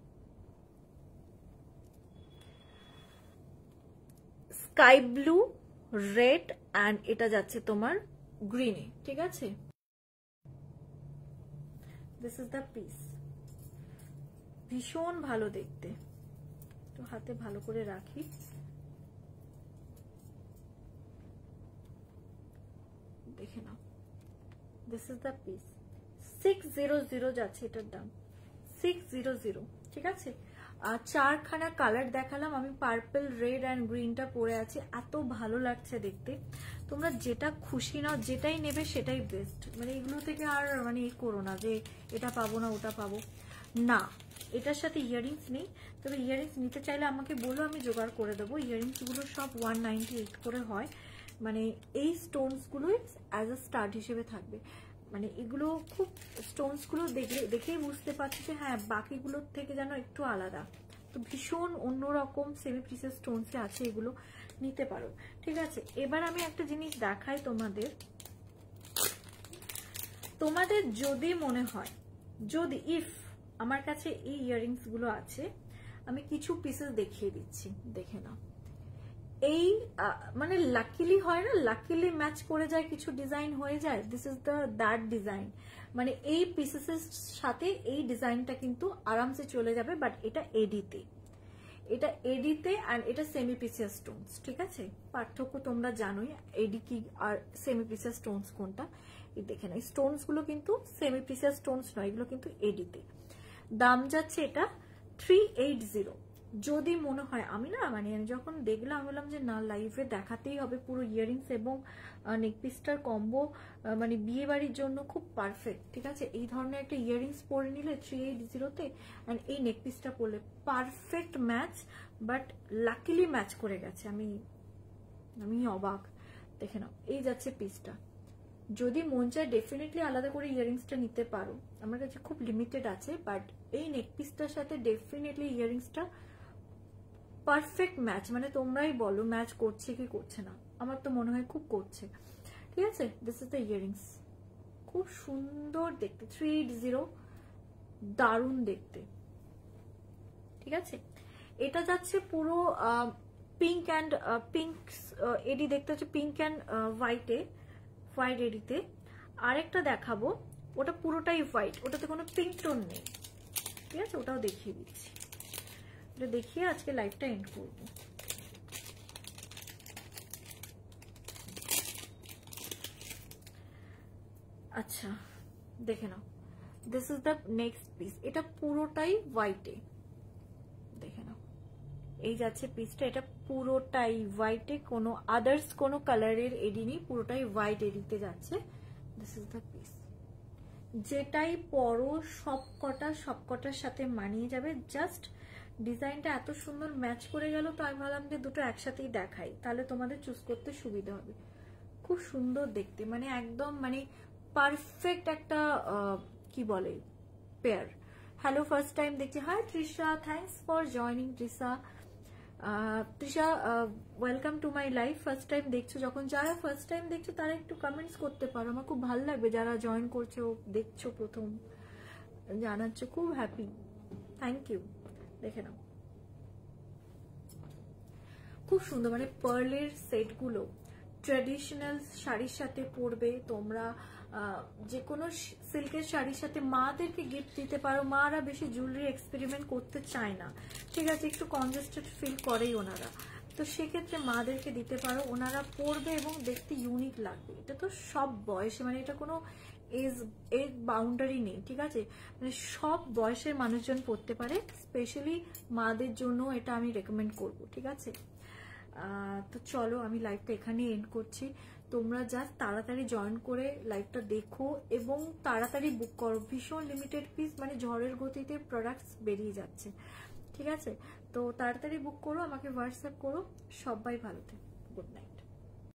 স্কাই ব্লু, রেড অ্যান্ড এটা যাচ্ছে তোমার গ্রিনে, ঠিক আছে? দিস ইজ দ্য পিস, ভীষণ ভালো দেখতে। তো হাতে ভালো করে রাখি, দেখে নাও, দিস ইজ দ্য পিস। 600 যাচ্ছে এটার দাম, 600, ঠিক আছে? আর 4খানা কালার দেখালাম আমি, পার্পল, রেড অ্যান্ড গ্রিনটা পরে আছে, এত ভালো লাগছে দেখতে। তোমরা যেটা খুশি নাও, যেটাই নেবে সেটাই বেস্ট, মানে এগুলো থেকে আর মানে করো না যে এটা পাবো না ওটা পাবো না। এটার সাথে ইয়াররিংস নেই, তবে ইয়াররিংস নিতে চাইলে আমাকে বলো, আমি জোগাড় করে দেবো। ইয়াররিংসগুলো সব 198 করে হয়, মানে এই স্টোনসগুলোই অ্যাজ আ স্টার্ট হিসেবে থাকবে। মানে এগুলো খুব, স্টোনসগুলো দেখেই বুঝতে পারছি যে হ্যাঁ বাকিগুলোর থেকে যেন একটু আলাদা, তো ভীষণ অন্যরকম সেমি প্রিসিয়াস স্টোনসে আছে, এগুলো নিতে পারো, ঠিক আছে? এবার আমি একটা জিনিস দেখাই তোমাদের, যদি মনে হয়, যদি ইফ আমার কাছে এই ইয়াররিংস গুলো আছে, আমি কিছু পিসেস দেখিয়ে দিচ্ছি, দেখে নাও। এই মানে লাকিলি হয় না, লাকিলি ম্যাচ করে যায়, কিছু ডিজাইন হয়ে যায়, দিস ইজ দ্যাট ডিজাইন। মানে এই পিসেসের সাথে এই ডিজাইনটা কিন্তু আরামসে চলে যাবে, বাট এটা এডিতে, অ্যান্ড এটা সেমি প্রিসিয়াস স্টোনস, ঠিক আছে? পার্থক্য তোমরা জানোই, এডি কি আর সেমি প্রিসিয়াস স্টোনস কোনটা। এই দেখে না, স্টোনস গুলো কিন্তু সেমি প্রিসিয়াস স্টোনস নয়, এগুলো কিন্তু এডিতে। দাম যাচ্ছে এটা 380। যদি মনে হয়, আমি না মানে যখন দেখলাম আমি বললাম যে না, লাইভে দেখাতেই হবে, পুরো ইয়াররিংস এবং নেকপিসটার কম্বো মানে বিয়ে বাড়ির জন্য খুব পারফেক্ট, ঠিক আছে? এই ধরনের একটা ইয়াররিংস পরে নিলে 380-তে, অ্যান্ড এই নেকপিসটা পরলে perfect match, but luckily match করে গেছে, আমি অবাক। দেখে নাও, এই যাচ্ছে পিসটা। যদি মন চায় ডেফিনেটলি আলাদা করে ইয়াররিংসটা নিতে পারো, আমার কাছে খুব লিমিটেড আছে, বাট এই নেকপিসটার সাথে ডেফিনেটলি ইয়াররিংসটা পারফেক্ট ম্যাচ, মানে তোমরাই বলো ম্যাচ করছে কি করছে না, আমার তো মনে হয় খুব করছে, ঠিক আছে? দিস ইজ দ্য ইয়াররিংস, খুব সুন্দর দেখতে, 380, দারুণ দেখতে, ঠিক আছে? এটা যাচ্ছে পুরো পিঙ্ক অ্যান্ড পিঙ্ক এডি দেখতে হচ্ছে, পিঙ্ক অ্যান্ড হোয়াইট এডিতে। আরেকটা দেখাবো, ওটা পুরোটাই হোয়াইট, ওটাতে কোনো পিঙ্ক টোন নেই, ঠিক আছে? ওটাও দেখিয়ে দিচ্ছি, এটা দেখিয়ে আজকে লাইভটা এন্ড করব। আচ্ছা, দেখে নাও, this is the next piece, এটা পুরোটাই হোয়াইটে, দেখে নাও, এই যাচ্ছে পিসটা, এটা পুরোটাই হোয়াইটে, কোনো আদার্স কোনো কালারের এডি নেই, পুরোটাই হোয়াইট এডিতে যাচ্ছে। দিস ইজ দ্য পিস, যেটাই পরো সবকটার সাথে মানিয়ে যাবে। জাস্ট ডিজাইনটা এত সুন্দর ম্যাচ করে গেল, তো আমি ভাবলাম যে দুটো একসাথেই দেখাই, তাহলে তোমাদের চুজ করতে সুবিধা হবে। খুব সুন্দর দেখতে, মানে একদম মানে পারফেক্ট একটা কি বলে পেয়ার। হ্যালো, ফার্স্ট টাইম দেখছি, hi Trisha, thanks for joining Trisha. Trisha, welcome to my life. First time দেখছো, যখন যারা ফার্স্ট টাইম দেখছো তারা একটু কমেন্টস করতে পারো, আমার খুব ভালো লাগবে। যারা জয়েন করছো, দেখছো, প্রথম জানাচ্ছ, খুব হ্যাপি, থ্যাংক ইউ। দেখে নাও, খুব সুন্দর, মানে পার্লের সেটগুলো ট্র্যাডিশনাল শাড়ির সাথে পরবে তোমরা, যে কোনো সিল্কের শাড়ির সাথে মাদেরকে গিফট দিতে পারো। মারা বেশি জুয়েলারি এক্সপেরিমেন্ট করতে চায় না, ঠিক আছে? একটু কনজেস্টেড ফিল করেই ওনারা, তো সেক্ষেত্রে মাদেরকে দিতে পারো, ওনারা পরবে এবং দেখতে ইউনিক লাগবে। এটা তো সব বয়সে, মানে এটা কোনো এজ বাউন্ডারি নেই, ঠিক আছে? মানে সব বয়সের মানুষজন পরতে পারে, স্পেশালি মাদের জন্য এটা আমি রেকমেন্ড করব, ঠিক আছে? তো চলো আমি লাইভটা এখানে এন্ড করছি। তোমরা জাস্ট তাড়াতাড়ি জয়েন করে লাইভটা দেখো এবং তাড়াতাড়ি বুক করো। ভীষণ লিমিটেড পিস, মানে ঝড়ের গতিতে প্রোডাক্টস বেরিয়ে যাচ্ছে, ঠিক আছে? তো তাড়াতাড়ি বুক করো, আমাকে হোয়াটসঅ্যাপ করো। সবাই ভালো থেকো, গুড নাইট।